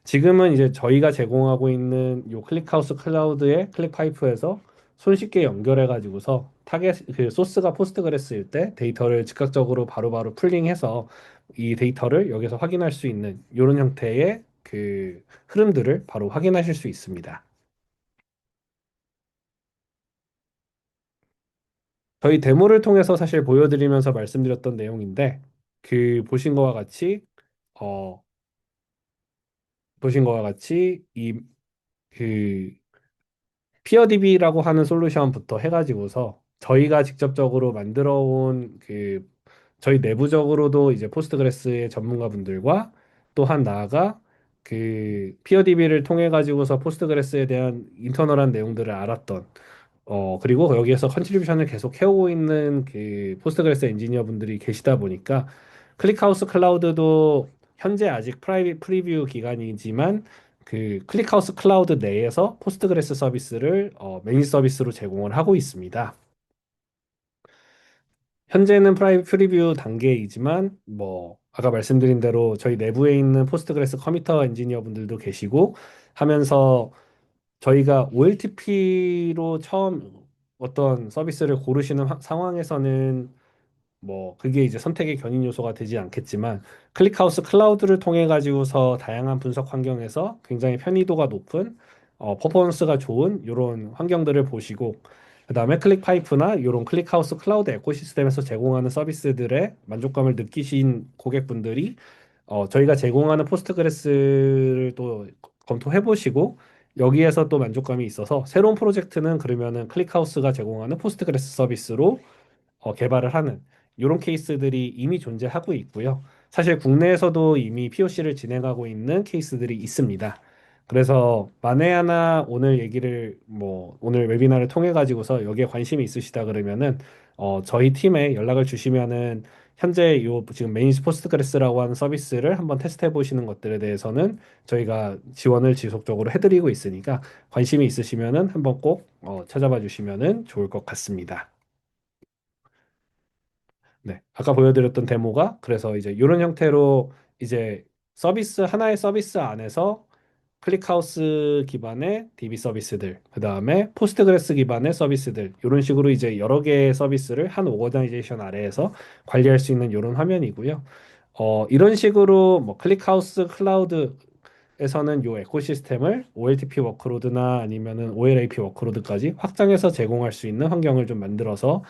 지금은 이제 저희가 제공하고 있는 요 클릭하우스 클라우드의 클릭파이프에서 손쉽게 연결해 가지고서 타겟 그 소스가 포스트그레스일 때 데이터를 즉각적으로 바로바로 풀링해서 이 데이터를 여기서 확인할 수 있는 이런 형태의 그 흐름들을 바로 확인하실 수 있습니다. 저희 데모를 통해서 사실 보여드리면서 말씀드렸던 내용인데 그 어 보신 거와 같이 이그 피어디비라고 하는 솔루션부터 해가지고서 저희가 직접적으로 만들어 온 그 저희 내부적으로도 이제 포스트그레스의 전문가분들과 또한 나아가 그 피어디비를 통해 가지고서 포스트그레스에 대한 인터널한 내용들을 알았던 그리고 여기에서 컨트리뷰션을 계속 해오고 있는 그 포스트그레스 엔지니어 분들이 계시다 보니까 클릭하우스 클라우드도 현재 아직 프리뷰 기간이지만 그 클릭하우스 클라우드 내에서 포스트그레스 서비스를 메인 서비스로 제공을 하고 있습니다. 현재는 프리뷰 단계이지만 뭐 아까 말씀드린 대로 저희 내부에 있는 포스트그레스 커미터 엔지니어 분들도 계시고 하면서 저희가 OLTP로 처음 어떤 서비스를 고르시는 상황에서는 뭐 그게 이제 선택의 견인 요소가 되지 않겠지만 클릭하우스 클라우드를 통해 가지고서 다양한 분석 환경에서 굉장히 편의도가 높은 퍼포먼스가 좋은 이런 환경들을 보시고 그다음에 클릭파이프나 이런 클릭하우스 클라우드 에코시스템에서 제공하는 서비스들의 만족감을 느끼신 고객분들이 저희가 제공하는 포스트그레스를 또 검토해 보시고 여기에서 또 만족감이 있어서 새로운 프로젝트는 그러면은 클릭하우스가 제공하는 포스트그레스 서비스로 개발을 하는 이런 케이스들이 이미 존재하고 있고요. 사실 국내에서도 이미 POC를 진행하고 있는 케이스들이 있습니다. 그래서 만에 하나 오늘 얘기를 뭐 오늘 웨비나를 통해 가지고서 여기에 관심이 있으시다 그러면은 저희 팀에 연락을 주시면은 현재 요 지금 메인 포스트그레스라고 하는 서비스를 한번 테스트해 보시는 것들에 대해서는 저희가 지원을 지속적으로 해드리고 있으니까 관심이 있으시면은 한번 꼭 찾아봐 주시면은 좋을 것 같습니다. 네. 아까 보여드렸던 데모가 그래서 이제 이런 형태로 이제 하나의 서비스 안에서 클릭하우스 기반의 DB 서비스들, 그 다음에 포스트그레스 기반의 서비스들, 이런 식으로 이제 여러 개의 서비스를 한 오거나이제이션 아래에서 관리할 수 있는 이런 화면이고요. 이런 식으로 뭐 클릭하우스 클라우드에서는 요 에코시스템을 OLTP 워크로드나 아니면은 OLAP 워크로드까지 확장해서 제공할 수 있는 환경을 좀 만들어서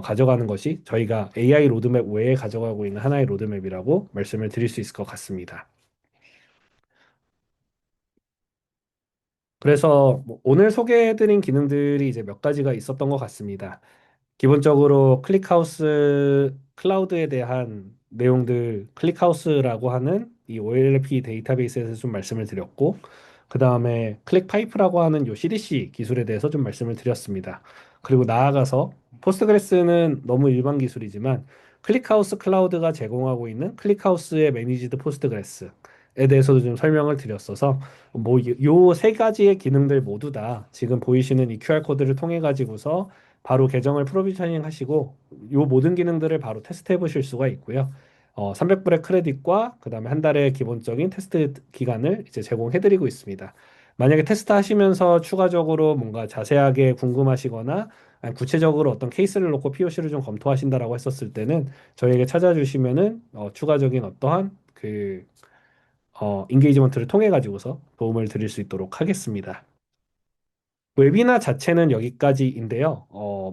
가져가는 것이 저희가 AI 로드맵 외에 가져가고 있는 하나의 로드맵이라고 말씀을 드릴 수 있을 것 같습니다. 그래서 뭐 오늘 소개해드린 기능들이 이제 몇 가지가 있었던 것 같습니다. 기본적으로 클릭하우스 클라우드에 대한 내용들, 클릭하우스라고 하는 이 OLP 데이터베이스에서 좀 말씀을 드렸고, 그 다음에 클릭파이프라고 하는 요 CDC 기술에 대해서 좀 말씀을 드렸습니다. 그리고 나아가서 포스트그레스는 너무 일반 기술이지만 클릭하우스 클라우드가 제공하고 있는 클릭하우스의 매니지드 포스트그레스에 대해서도 좀 설명을 드렸어서 뭐 요 세 가지의 기능들 모두 다 지금 보이시는 이 QR 코드를 통해 가지고서 바로 계정을 프로비저닝 하시고 요 모든 기능들을 바로 테스트해 보실 수가 있고요. 300불의 크레딧과 그다음에 한 달의 기본적인 테스트 기간을 이제 제공해 드리고 있습니다. 만약에 테스트 하시면서 추가적으로 뭔가 자세하게 궁금하시거나 아니 구체적으로 어떤 케이스를 놓고 POC를 좀 검토하신다라고 했었을 때는 저희에게 찾아주시면은 추가적인 어떠한 인게이지먼트를 통해 가지고서 도움을 드릴 수 있도록 하겠습니다. 웨비나 자체는 여기까지인데요.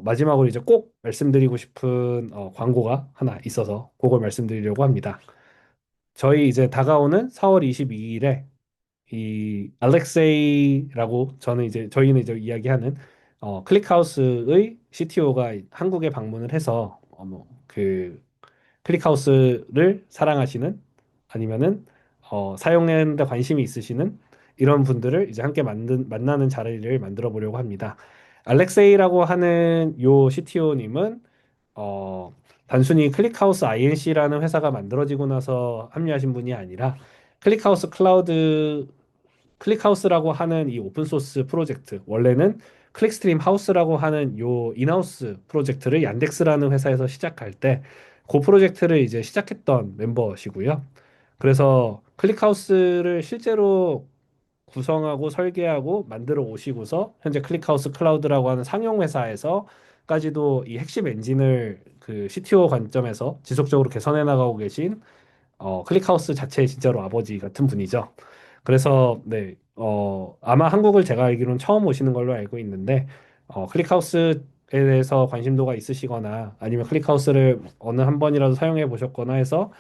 마지막으로 이제 꼭 말씀드리고 싶은 광고가 하나 있어서 그걸 말씀드리려고 합니다. 저희 이제 다가오는 4월 22일에 이 알렉세이라고 저희는 이제 이야기하는 클릭하우스의 CTO가 한국에 방문을 해서 뭐그 클릭하우스를 사랑하시는 아니면은 사용하는데 관심이 있으시는 이런 분들을 이제 함께 만나는 자리를 만들어 보려고 합니다. 알렉세이라고 하는 요 CTO님은 단순히 클릭하우스 INC라는 회사가 만들어지고 나서 합류하신 분이 아니라 클릭하우스 클라우드 클릭하우스라고 하는 이 오픈소스 프로젝트 원래는 클릭스트림 하우스라고 하는 요 인하우스 프로젝트를 얀덱스라는 회사에서 시작할 때 그 프로젝트를 이제 시작했던 멤버시고요. 그래서 클릭하우스를 실제로 구성하고 설계하고 만들어 오시고서 현재 클릭하우스 클라우드라고 하는 상용 회사에서까지도 이 핵심 엔진을 그 CTO 관점에서 지속적으로 개선해 나가고 계신 클릭하우스 자체의 진짜로 아버지 같은 분이죠. 그래서 네, 아마 한국을 제가 알기로는 처음 오시는 걸로 알고 있는데 클릭하우스에 대해서 관심도가 있으시거나 아니면 클릭하우스를 어느 한 번이라도 사용해 보셨거나 해서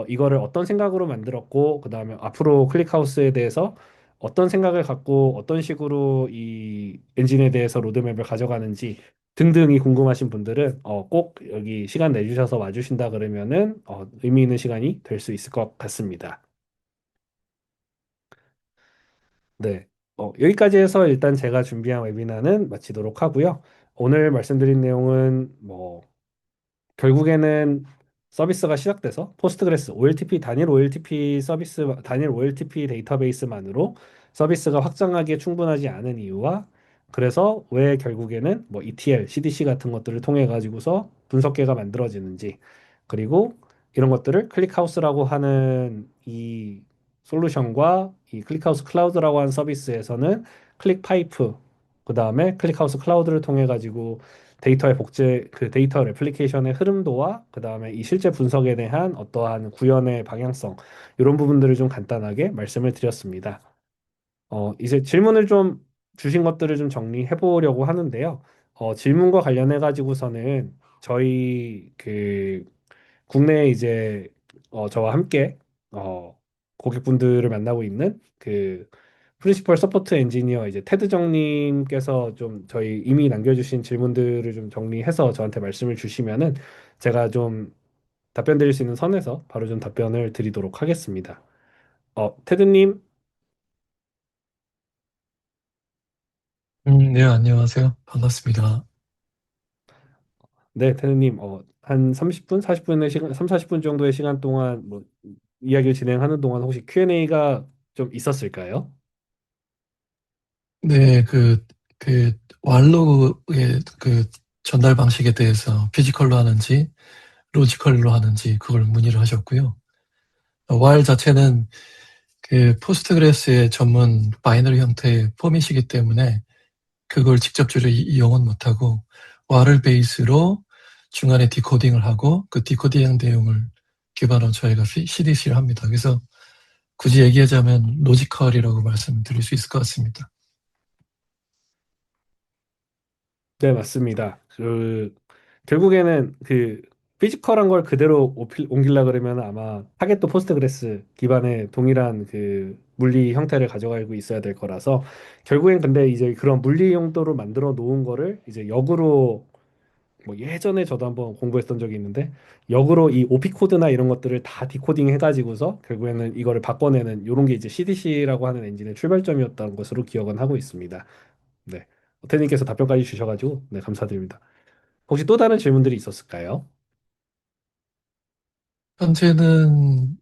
이거를 어떤 생각으로 만들었고 그다음에 앞으로 클릭하우스에 대해서 어떤 생각을 갖고 어떤 식으로 이 엔진에 대해서 로드맵을 가져가는지 등등이 궁금하신 분들은 꼭 여기 시간 내주셔서 와주신다 그러면은 의미 있는 시간이 될 수 있을 것 같습니다. 네. 여기까지 해서 일단 제가 준비한 웨비나는 마치도록 하고요. 오늘 말씀드린 내용은 뭐 결국에는 서비스가 시작돼서 포스트그레스 OLTP 단일 OLTP 서비스 단일 OLTP 데이터베이스만으로 서비스가 확장하기에 충분하지 않은 이유와 그래서 왜 결국에는 뭐 ETL, CDC 같은 것들을 통해 가지고서 분석계가 만들어지는지 그리고 이런 것들을 클릭하우스라고 하는 이 솔루션과 이 클릭하우스 클라우드라고 하는 서비스에서는 클릭 파이프 그다음에 클릭하우스 클라우드를 통해 가지고 데이터의 복제, 그 데이터 레플리케이션의 흐름도와 그다음에 이 실제 분석에 대한 어떠한 구현의 방향성 이런 부분들을 좀 간단하게 말씀을 드렸습니다. 이제 질문을 좀 주신 것들을 좀 정리해 보려고 하는데요. 질문과 관련해 가지고서는 저희 그 국내에 이제 저와 함께 어, 고객분들을 만나고 있는 그 프린시펄 서포트 엔지니어 이제 테드 정님께서 좀 저희 이미 남겨주신 질문들을 좀 정리해서 저한테 말씀을 주시면은 제가 좀 답변 드릴 수 있는 선에서 바로 좀 답변을 드리도록 하겠습니다. 테드님, 네, 안녕하세요. 반갑습니다. 네, 테드님, 한 30분, 40분의 시간, 3, 40분 정도의 시간 동안 뭐 이야기를 진행하는 동안 혹시 Q&A가 좀 있었을까요? 네, 왈로그의 전달 방식에 대해서 피지컬로 하는지, 로지컬로 하는지, 그걸 문의를 하셨고요. 왈 자체는 포스트그레스의 전문 바이너리 형태의 포맷이기 때문에 그걸 직접적으로 이용은 못하고, 왈을 베이스로 중간에 디코딩을 하고, 그 디코딩 내용을 기반으로 저희가 CDC를 합니다. 그래서 굳이 얘기하자면 로지컬이라고 말씀드릴 수 있을 것 같습니다. 네, 맞습니다. 결국에는 피지컬한 걸 그대로 옮기려 그러면 아마 타겟도 포스트그레스 기반의 동일한 그 물리 형태를 가져가고 있어야 될 거라서 결국엔 근데 이제 그런 물리 용도로 만들어 놓은 거를 이제 역으로 뭐 예전에 저도 한번 공부했던 적이 있는데 역으로 이 OP 코드나 이런 것들을 다 디코딩 해가지고서 결국에는 이거를 바꿔내는 이런 게 이제 CDC라고 하는 엔진의 출발점이었던 것으로 기억은 하고 있습니다. 네. 어태님께서 답변까지 주셔가지고 네, 감사드립니다. 혹시 또 다른 질문들이 있었을까요? 현재는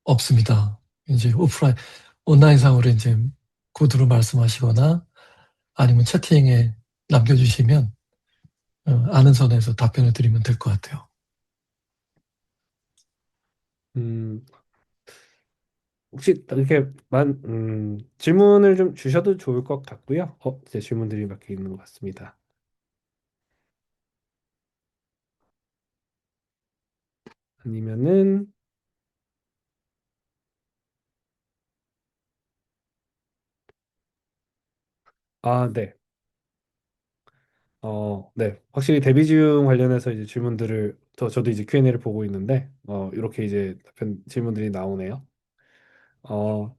없습니다. 이제 온라인상으로 이제 코드로 말씀하시거나 아니면 채팅에 남겨주시면 아는 선에서 답변을 드리면 될 것 같아요. 음, 혹시 이렇게 질문을 좀 주셔도 좋을 것 같고요. 제 질문들이 몇 개 있는 것 같습니다. 아니면은 네. 네. 확실히 데뷔 중 관련해서 이제 질문들을 저도 이제 Q&A를 보고 있는데 이렇게 이제 답변 질문들이 나오네요. 어,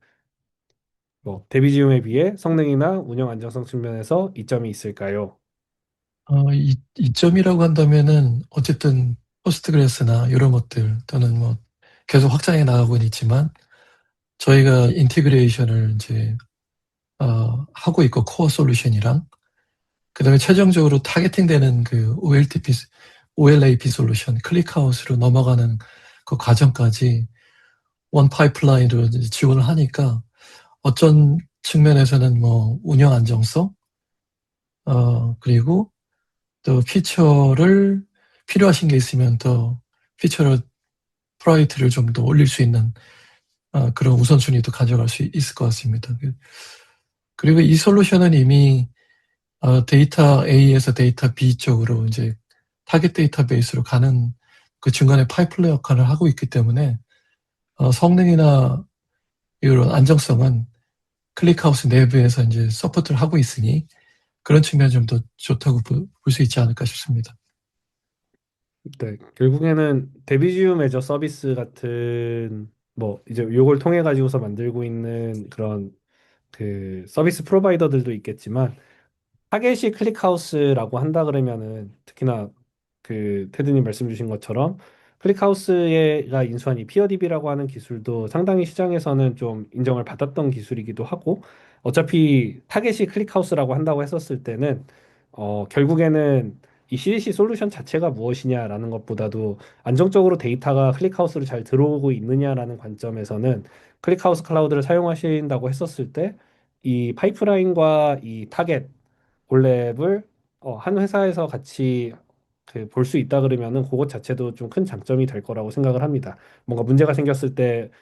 뭐 데비지움에 비해 성능이나 운영 안정성 측면에서 이점이 있을까요? 이점이라고 한다면은 어쨌든 포스트그레스나 이런 것들 또는 뭐 계속 확장해 나가고는 있지만 저희가 인티그레이션을 이제 하고 있고 코어 솔루션이랑 그다음에 최종적으로 타겟팅 되는 그 OLAP 솔루션 클릭하우스로 넘어가는 그 과정까지 원 파이프라인으로 이제 지원을 하니까 어떤 측면에서는 뭐 운영 안정성 그리고 또 피처를 필요하신 게 있으면 더 피처를 프라이트를 좀 더 올릴 수 있는 그런 우선순위도 가져갈 수 있을 것 같습니다. 그리고 이 솔루션은 이미 데이터 A에서 데이터 B 쪽으로 이제 타겟 데이터베이스로 가는 그 중간에 파이프라인 역할을 하고 있기 때문에 성능이나 이런 안정성은 클릭하우스 내부에서 이제 서포트를 하고 있으니 그런 측면이 좀 더 좋다고 볼 수 있지 않을까 싶습니다. 네, 결국에는 데비지움 애저 서비스 같은 뭐 이제 요걸 통해 가지고서 만들고 있는 그런 그 서비스 프로바이더들도 있겠지만 타겟이 클릭하우스라고 한다 그러면은 특히나 그 테드님 말씀 주신 것처럼 클릭하우스가 인수한 이 피어디비라고 하는 기술도 상당히 시장에서는 좀 인정을 받았던 기술이기도 하고 어차피 타겟이 클릭하우스라고 한다고 했었을 때는 결국에는 이 CDC 솔루션 자체가 무엇이냐라는 것보다도 안정적으로 데이터가 클릭하우스로 잘 들어오고 있느냐라는 관점에서는 클릭하우스 클라우드를 사용하신다고 했었을 때 이 파이프라인과 이 타겟 올랩을 한 회사에서 같이 그 볼 수 있다 그러면은 그것 자체도 좀 큰 장점이 될 거라고 생각을 합니다. 뭔가 문제가 생겼을 때나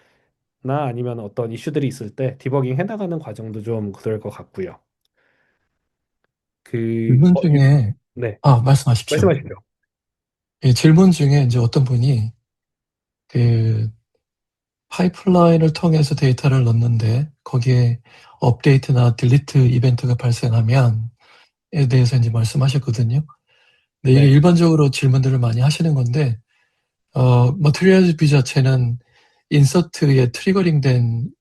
아니면 어떤 이슈들이 있을 때 디버깅 해나가는 과정도 좀 그럴 것 같고요. 질문 중에, 네, 말씀하십시오. 말씀하시죠. 예, 질문 중에 이제 어떤 분이 그 파이프라인을 통해서 데이터를 넣는데 거기에 업데이트나 딜리트 이벤트가 발생하면 에 대해서 이제 말씀하셨거든요. 근데 이게 네, 일반적으로 질문들을 많이 하시는 건데, 머티리얼즈 뷰 자체는 인서트에 트리거링된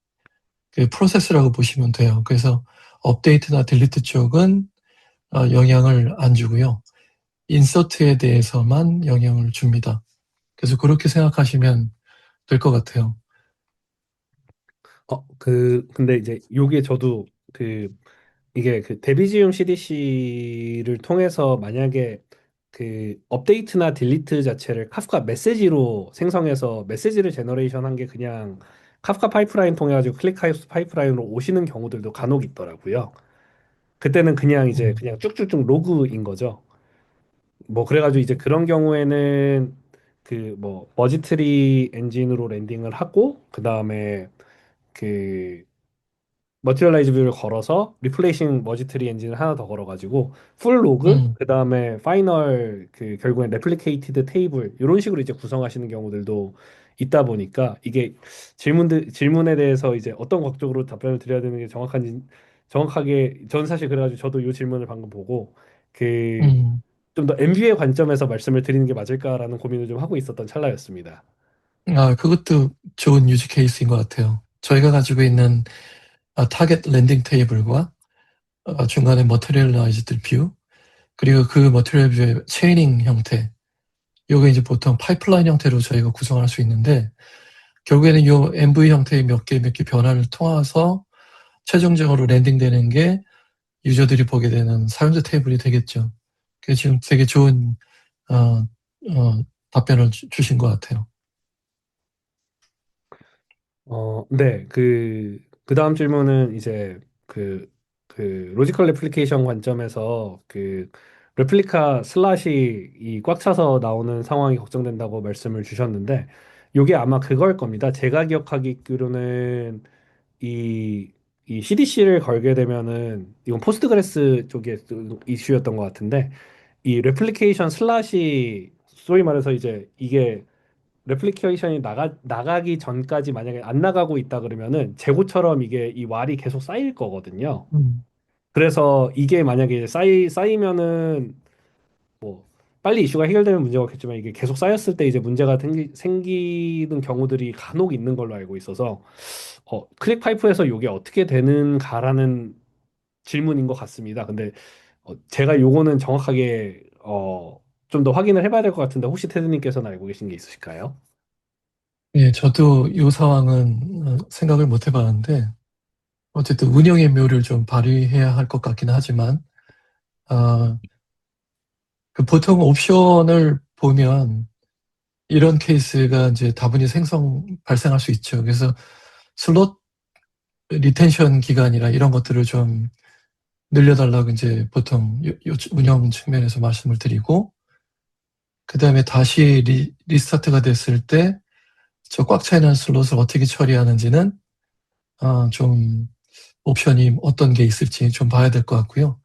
그 프로세스라고 보시면 돼요. 그래서 업데이트나 딜리트 쪽은 영향을 안 주고요. 인서트에 대해서만 영향을 줍니다. 그래서 그렇게 생각하시면 될 것 같아요. 근데 이제 요게 저도 그 이게 그 데비지움 CDC를 통해서 만약에 그 업데이트나 딜리트 자체를 카프카 메시지로 생성해서 메시지를 제너레이션 한 게 그냥 카프카 파이프라인 통해 가지고 클릭하우스 파이프라인으로 오시는 경우들도 간혹 있더라고요. 그때는 그냥 이제 음, 그냥 쭉쭉쭉 로그인 거죠. 뭐 그래가지고 이제 그런 경우에는 그 뭐 머지트리 엔진으로 랜딩을 하고 그 다음에 그 머티리얼라이즈 뷰를 걸어서 리플레이싱 머지트리 엔진을 하나 더 걸어가지고 풀 로그 음, 그 다음에 파이널 그 결국엔 레플리케이티드 테이블 이런 식으로 이제 구성하시는 경우들도 있다 보니까 이게 질문에 대해서 이제 어떤 각도로 답변을 드려야 되는 게 정확한지 정확하게 전 사실 그래가지고 저도 이 질문을 방금 보고 그 음. 좀 더 MV의 관점에서 말씀을 드리는 게 맞을까라는 고민을 좀 하고 있었던 찰나였습니다. 그것도 좋은 유지 케이스인 것 같아요. 저희가 가지고 있는 타겟 랜딩 테이블과 중간에 머티리얼라이즈드 뷰, 그리고 그 머티리얼 뷰의 체이닝 형태, 요게 이제 보통 파이프라인 형태로 저희가 구성할 수 있는데, 결국에는 요 MV 형태의 몇 개 변화를 통해서 최종적으로 랜딩되는 게 유저들이 보게 되는 사용자 테이블이 되겠죠. 그래서 지금 되게 좋은 어, 답변을 주신 것 같아요. 네, 그 다음 질문은 이제 로지컬 레플리케이션 관점에서 레플리카 슬롯이 이 꽉 차서 나오는 상황이 걱정된다고 말씀을 주셨는데, 요게 아마 그걸 겁니다. 제가 기억하기로는 이, 이 CDC를 걸게 되면은, 이건 포스트그레스 쪽의 이슈였던 것 같은데, 이 레플리케이션 슬롯이 소위 말해서 이제 이게 레플리케이션이 나가기 전까지 만약에 안 나가고 있다 그러면은 재고처럼 이게 이 왈이 계속 쌓일 거거든요. 음, 그래서 이게 만약에 쌓이면은 뭐 빨리 이슈가 해결되면 문제가 없겠지만 이게 계속 쌓였을 때 이제 문제가 생기는 경우들이 간혹 있는 걸로 알고 있어서 클릭 파이프에서 이게 어떻게 되는가라는 질문인 것 같습니다. 근데 제가 요거는 정확하게 좀 더 확인을 해봐야 될 것 같은데 혹시 테드님께서는 알고 계신 게 있으실까요? 예, 저도 이 상황은 생각을 못 해봤는데, 어쨌든 운영의 묘를 좀 발휘해야 할 것 같긴 하지만, 아, 그 보통 옵션을 보면 이런 케이스가 이제 다분히 발생할 수 있죠. 그래서 슬롯 리텐션 기간이나 이런 것들을 좀 늘려달라고 이제 보통 운영 측면에서 말씀을 드리고, 그 다음에 다시 리스타트가 됐을 때 저 꽉 차 있는 슬롯을 어떻게 처리하는지는 좀 옵션이 어떤 게 있을지 좀 봐야 될 것 같고요.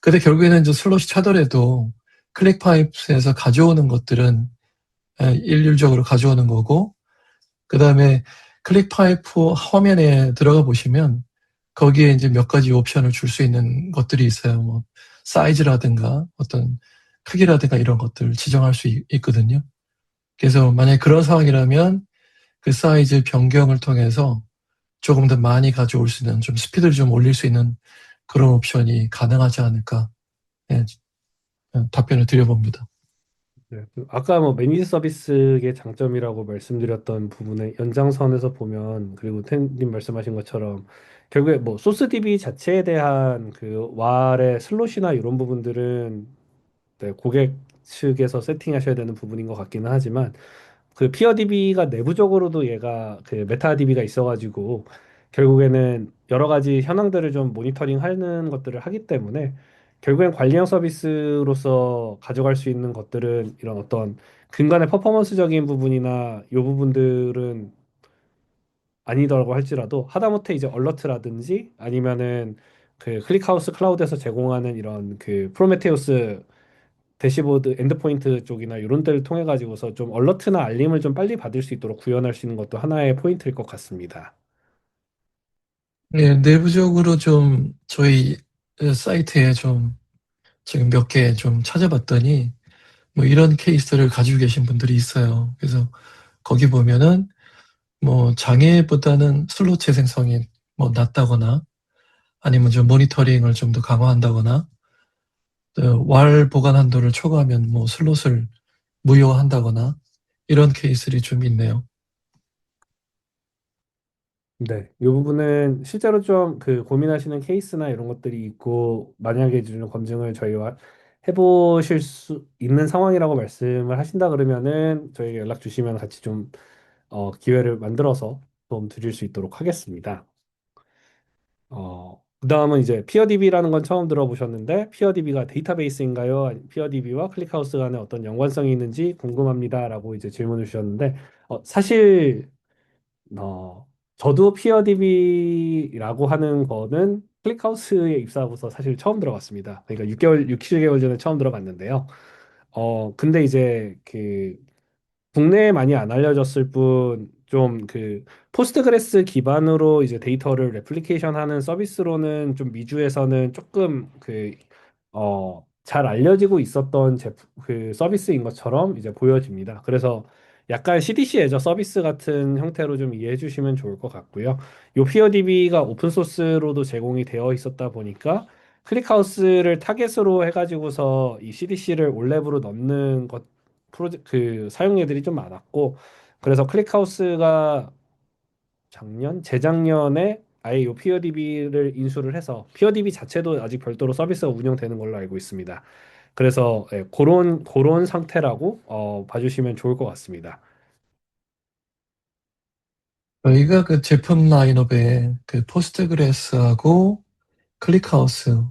근데 결국에는 이제 슬롯이 차더라도 클릭 파이프에서 가져오는 것들은 일률적으로 가져오는 거고, 그 다음에 클릭 파이프 화면에 들어가 보시면 거기에 이제 몇 가지 옵션을 줄 수 있는 것들이 있어요. 뭐 사이즈라든가 어떤 크기라든가 이런 것들을 지정할 수 있거든요. 그래서 만약에 그런 상황이라면 그 사이즈 변경을 통해서 조금 더 많이 가져올 수 있는 좀 스피드를 좀 올릴 수 있는 그런 옵션이 가능하지 않을까. 예, 답변을 드려봅니다. 네, 아까 뭐 매니지 서비스의 장점이라고 말씀드렸던 부분의 연장선에서 보면 그리고 텐님 말씀하신 것처럼 결국에 뭐 소스 DB 자체에 대한 그 왈의 슬롯이나 이런 부분들은 네, 고객 측에서 세팅하셔야 되는 부분인 것 같기는 하지만 그 피어 DB가 내부적으로도 얘가 그 메타 DB가 있어가지고 결국에는 여러 가지 현황들을 좀 모니터링하는 것들을 하기 때문에 결국엔 관리형 서비스로서 가져갈 수 있는 것들은 이런 어떤 근간의 퍼포먼스적인 부분이나 이 부분들은 아니더라고 할지라도 하다못해 이제 얼러트라든지 아니면은 그 클릭하우스 클라우드에서 제공하는 이런 그 프로메테우스 대시보드 엔드포인트 쪽이나 이런 데를 통해 가지고서 좀 얼러트나 알림을 좀 빨리 받을 수 있도록 구현할 수 있는 것도 하나의 포인트일 것 같습니다. 예, 내부적으로 좀 저희 사이트에 좀 지금 몇 개 좀 찾아봤더니 뭐 이런 케이스를 가지고 계신 분들이 있어요. 그래서 거기 보면은 뭐 장애보다는 슬롯 재생성이 뭐 낮다거나 아니면 좀 모니터링을 좀 더 강화한다거나 왈 보관 한도를 초과하면 뭐 슬롯을 무효화한다거나 이런 케이스들이 좀 있네요. 네, 이 부분은 실제로 좀 그 고민하시는 케이스나 이런 것들이 있고 만약에 좀 검증을 저희와 해보실 수 있는 상황이라고 말씀을 하신다 그러면은 저희에게 연락 주시면 같이 좀 기회를 만들어서 도움 드릴 수 있도록 하겠습니다. 그다음은 이제 피어디비라는 건 처음 들어보셨는데 피어디비가 데이터베이스인가요? 피어디비와 클릭하우스 간에 어떤 연관성이 있는지 궁금합니다라고 이제 질문을 주셨는데 사실 어, 저도 피어디비라고 하는 거는 클릭하우스에 입사하고서 사실 처음 들어봤습니다. 그러니까 6개월, 6, 7개월 전에 처음 들어봤는데요. 근데 이제 그 국내에 많이 안 알려졌을 뿐 좀 그 포스트그레스 기반으로 이제 데이터를 레플리케이션 하는 서비스로는 좀 미주에서는 조금 잘 알려지고 있었던 그 서비스인 것처럼 이제 보여집니다. 그래서 약간 CDC 애저 서비스 같은 형태로 좀 이해해 주시면 좋을 것 같고요. 요 피어디비가 오픈 소스로도 제공이 되어 있었다 보니까 클릭하우스를 타겟으로 해가지고서 이 CDC를 올랩으로 넣는 것 그 사용료들이 좀 많았고 그래서 클릭하우스가 재작년에 아예 요 피어디비를 인수를 해서 피어디비 자체도 아직 별도로 서비스가 운영되는 걸로 알고 있습니다. 그래서 그런 상태라고 봐주시면 좋을 것 같습니다. 저희가 그 제품 라인업에 그 포스트그레스하고 클릭하우스,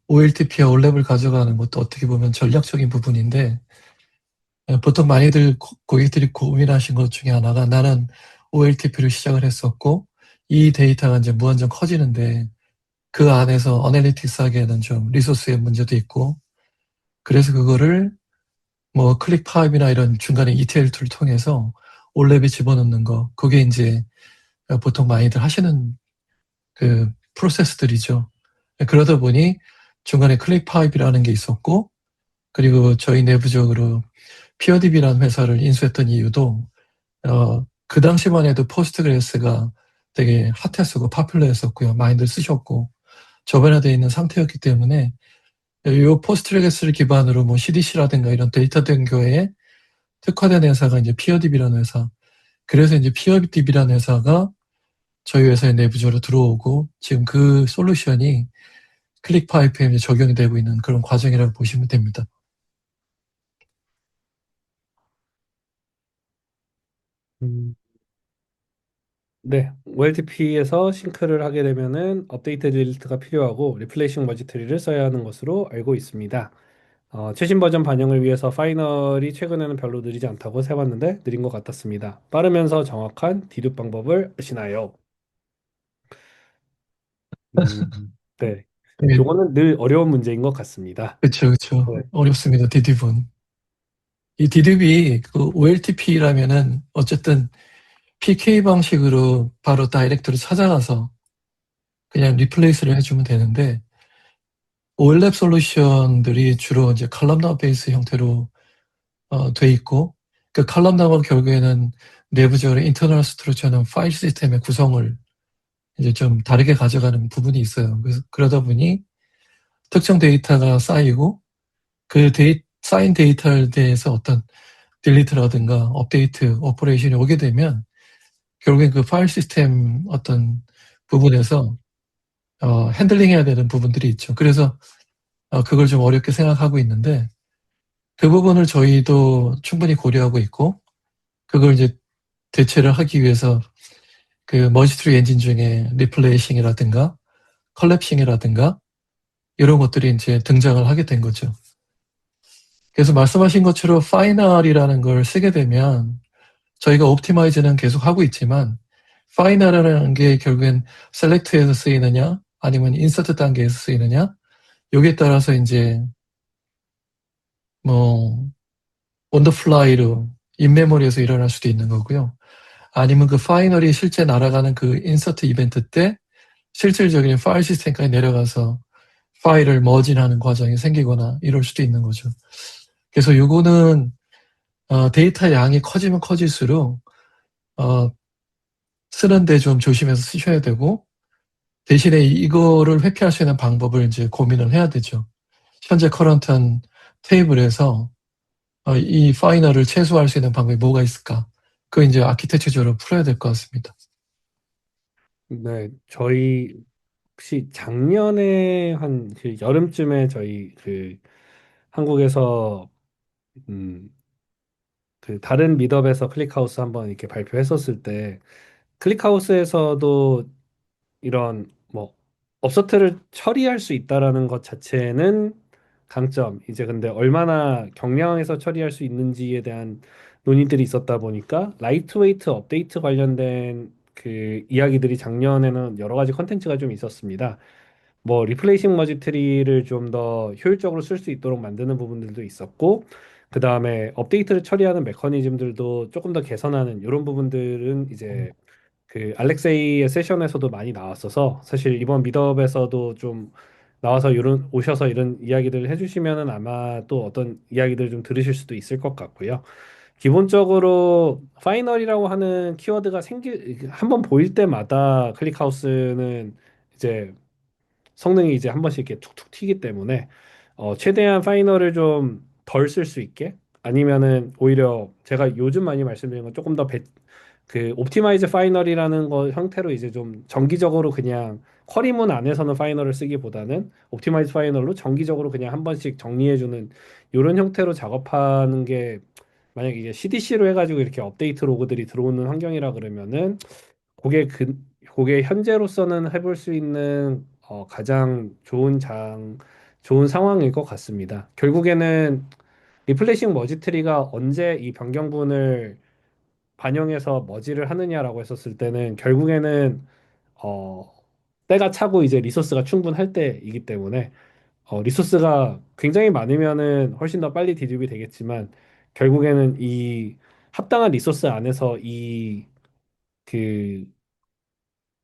OLTP와 올랩을 가져가는 것도 어떻게 보면 전략적인 부분인데 보통 많이들 고객들이 고민하신 것 중에 하나가 나는 OLTP를 시작을 했었고 이 데이터가 이제 무한정 커지는데 그 안에서 어널리틱스 하기에는 좀 리소스의 문제도 있고 그래서 그거를 뭐 클릭 파입이나 이런 중간에 ETL 툴을 통해서 올랩에 집어넣는 거 그게 이제 보통 많이들 하시는 그 프로세스들이죠. 그러다 보니 중간에 클릭 파입이라는 게 있었고 그리고 저희 내부적으로 PODB라는 회사를 인수했던 이유도 그 당시만 해도 포스트그레스가 되게 핫했었고 파퓰러했었고요. 많이들 쓰셨고 저변화되어 있는 상태였기 때문에 이 포스트그레스를 기반으로 뭐 CDC라든가 이런 데이터 등교에 특화된 회사가 이제 PODB라는 회사. 그래서 이제 PODB라는 회사가 저희 회사의 내부적으로 들어오고 지금 그 솔루션이 클릭파이프에 이제 적용이 되고 있는 그런 과정이라고 보시면 됩니다. 음, 네, OLTP에서 싱크를 하게 되면은 업데이트 딜리트가 필요하고 리플레이싱 머지터리를 써야 하는 것으로 알고 있습니다. 최신 버전 반영을 위해서 파이널이 최근에는 별로 느리지 않다고 세봤는데 느린 것 같았습니다. 빠르면서 정확한 디둒 방법을 아시나요? 네, 네, 요거는 늘 어려운 문제인 것 같습니다. 그렇죠, 그렇죠. 네. 어렵습니다. 디딥은. 이 디딥이 그 OLTP라면은 어쨌든 PK 방식으로 바로 다이렉트로 찾아가서 그냥 리플레이스를 해주면 되는데 오랩 솔루션들이 주로 이제 컬럼나 베이스 형태로 돼 있고 그 컬럼나가 결국에는 내부적으로 인터널 스트럭처는 파일 시스템의 구성을 이제 좀 다르게 가져가는 부분이 있어요. 그래서 그러다 보니 특정 데이터가 쌓이고 그 쌓인 데이터에 대해서 어떤 딜리트라든가 업데이트, 오퍼레이션이 오게 되면 결국엔 그 파일 시스템 어떤 부분에서 핸들링 해야 되는 부분들이 있죠. 그래서 그걸 좀 어렵게 생각하고 있는데 그 부분을 저희도 충분히 고려하고 있고 그걸 이제 대체를 하기 위해서 그 머지트리 엔진 중에 리플레이싱이라든가 컬랩싱이라든가 이런 것들이 이제 등장을 하게 된 거죠. 그래서 말씀하신 것처럼 파이널이라는 걸 쓰게 되면 저희가 옵티마이즈는 계속 하고 있지만 파이널이라는 게 결국엔 셀렉트에서 쓰이느냐 아니면 인서트 단계에서 쓰이느냐 여기에 따라서 이제 뭐 on the fly로 인메모리에서 일어날 수도 있는 거고요. 아니면 그 파이널이 실제 날아가는 그 인서트 이벤트 때 실질적인 파일 시스템까지 내려가서 파일을 머진하는 과정이 생기거나 이럴 수도 있는 거죠. 그래서 요거는 데이터 양이 커지면 커질수록 어, 쓰는데 좀 조심해서 쓰셔야 되고 대신에 이거를 회피할 수 있는 방법을 이제 고민을 해야 되죠. 현재 커런트한 테이블에서 이 파이널을 최소화할 수 있는 방법이 뭐가 있을까? 그 이제 아키텍처적으로 풀어야 될 것 같습니다. 네, 저희 혹시 작년에 한 그 여름쯤에 저희 그 한국에서 음, 그 다른 미더에서 클릭하우스 한번 이렇게 발표했었을 때 클릭하우스에서도 이런 뭐 업서트를 처리할 수 있다라는 것 자체는 강점. 이제 근데 얼마나 경량해서 처리할 수 있는지에 대한 논의들이 있었다 보니까 라이트웨이트 업데이트 관련된 그 이야기들이 작년에는 여러 가지 컨텐츠가 좀 있었습니다. 뭐 리플레이싱 머지트리를 좀 더 효율적으로 쓸 수 있도록 만드는 부분들도 있었고 그 다음에 업데이트를 처리하는 메커니즘들도 조금 더 개선하는 이런 부분들은 이제 그 알렉세이의 세션에서도 많이 나왔어서 사실 이번 미드업에서도 좀 나와서 이런 오셔서 이런 이야기들을 해주시면은 아마 또 어떤 이야기들 좀 들으실 수도 있을 것 같고요. 기본적으로 파이널이라고 하는 키워드가 한번 보일 때마다 클릭하우스는 이제 성능이 이제 한 번씩 이렇게 툭툭 튀기 때문에 최대한 파이널을 좀 덜 쓸 수 있게 아니면은 오히려 제가 요즘 많이 말씀드린 건 조금 더 그 옵티마이즈 파이널이라는 거 형태로 이제 좀 정기적으로 그냥 쿼리문 안에서는 파이널을 쓰기보다는 옵티마이즈 파이널로 정기적으로 그냥 한 번씩 정리해주는 이런 형태로 작업하는 게 만약 이게 CDC로 해가지고 이렇게 업데이트 로그들이 들어오는 환경이라 그러면은 그게 현재로서는 해볼 수 있는 가장 좋은 상황일 것 같습니다. 결국에는 리플레이싱 머지트리가 언제 이 변경분을 반영해서 머지를 하느냐라고 했었을 때는 결국에는 어, 때가 차고 이제 리소스가 충분할 때이기 때문에 리소스가 굉장히 많으면은 훨씬 더 빨리 디립이 되겠지만 결국에는 이 합당한 리소스 안에서 이 그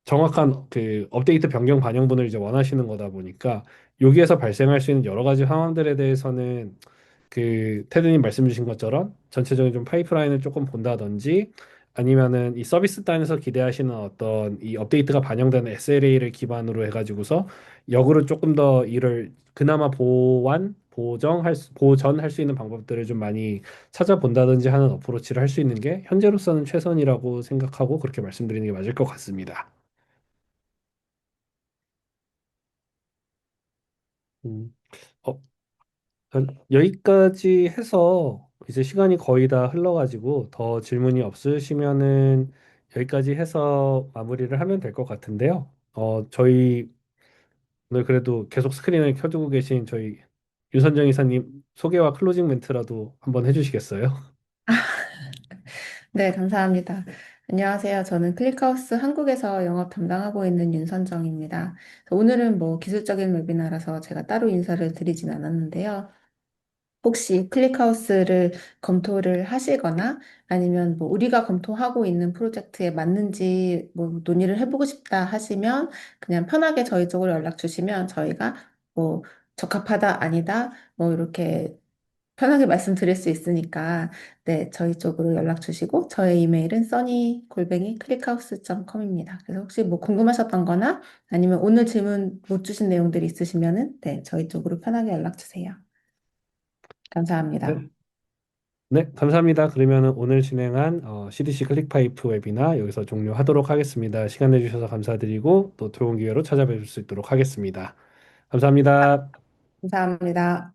정확한 그 업데이트 변경 반영분을 이제 원하시는 거다 보니까 여기에서 발생할 수 있는 여러 가지 상황들에 대해서는 그 테드님 말씀 주신 것처럼 전체적인 좀 파이프라인을 조금 본다든지 아니면은 이 서비스 단에서 기대하시는 어떤 이 업데이트가 반영되는 SLA를 기반으로 해가지고서 역으로 조금 더 이를 그나마 보전할 수 있는 방법들을 좀 많이 찾아본다든지 하는 어프로치를 할 수 있는 게 현재로서는 최선이라고 생각하고 그렇게 말씀드리는 게 맞을 것 같습니다. 음. 어, 여기까지 해서 이제 시간이 거의 다 흘러가지고 더 질문이 없으시면은 여기까지 해서 마무리를 하면 될 것 같은데요. 저희 오늘 그래도 계속 스크린을 켜두고 계신 저희 윤선정 이사님 소개와 클로징 멘트라도 한번 해주시겠어요? 네, 감사합니다. 안녕하세요. 저는 클릭하우스 한국에서 영업 담당하고 있는 윤선정입니다. 오늘은 뭐 기술적인 웨비나라서 제가 따로 인사를 드리진 않았는데요. 혹시 클릭하우스를 검토를 하시거나 아니면 뭐 우리가 검토하고 있는 프로젝트에 맞는지 뭐 논의를 해보고 싶다 하시면 그냥 편하게 저희 쪽으로 연락 주시면 저희가 뭐 적합하다 아니다 뭐 이렇게 편하게 말씀드릴 수 있으니까 네 저희 쪽으로 연락 주시고 저의 이메일은 sunny@clickhouse.com입니다. 그래서 혹시 뭐 궁금하셨던 거나 아니면 오늘 질문 못 주신 내용들이 있으시면은 네 저희 쪽으로 편하게 연락 주세요. 감사합니다. 네. 네, 감사합니다. 그러면 오늘 진행한 CDC 클릭파이프 웨비나 여기서 종료하도록 하겠습니다. 시간 내주셔서 감사드리고 또 좋은 기회로 찾아뵐 수 있도록 하겠습니다. 감사합니다. 감사합니다.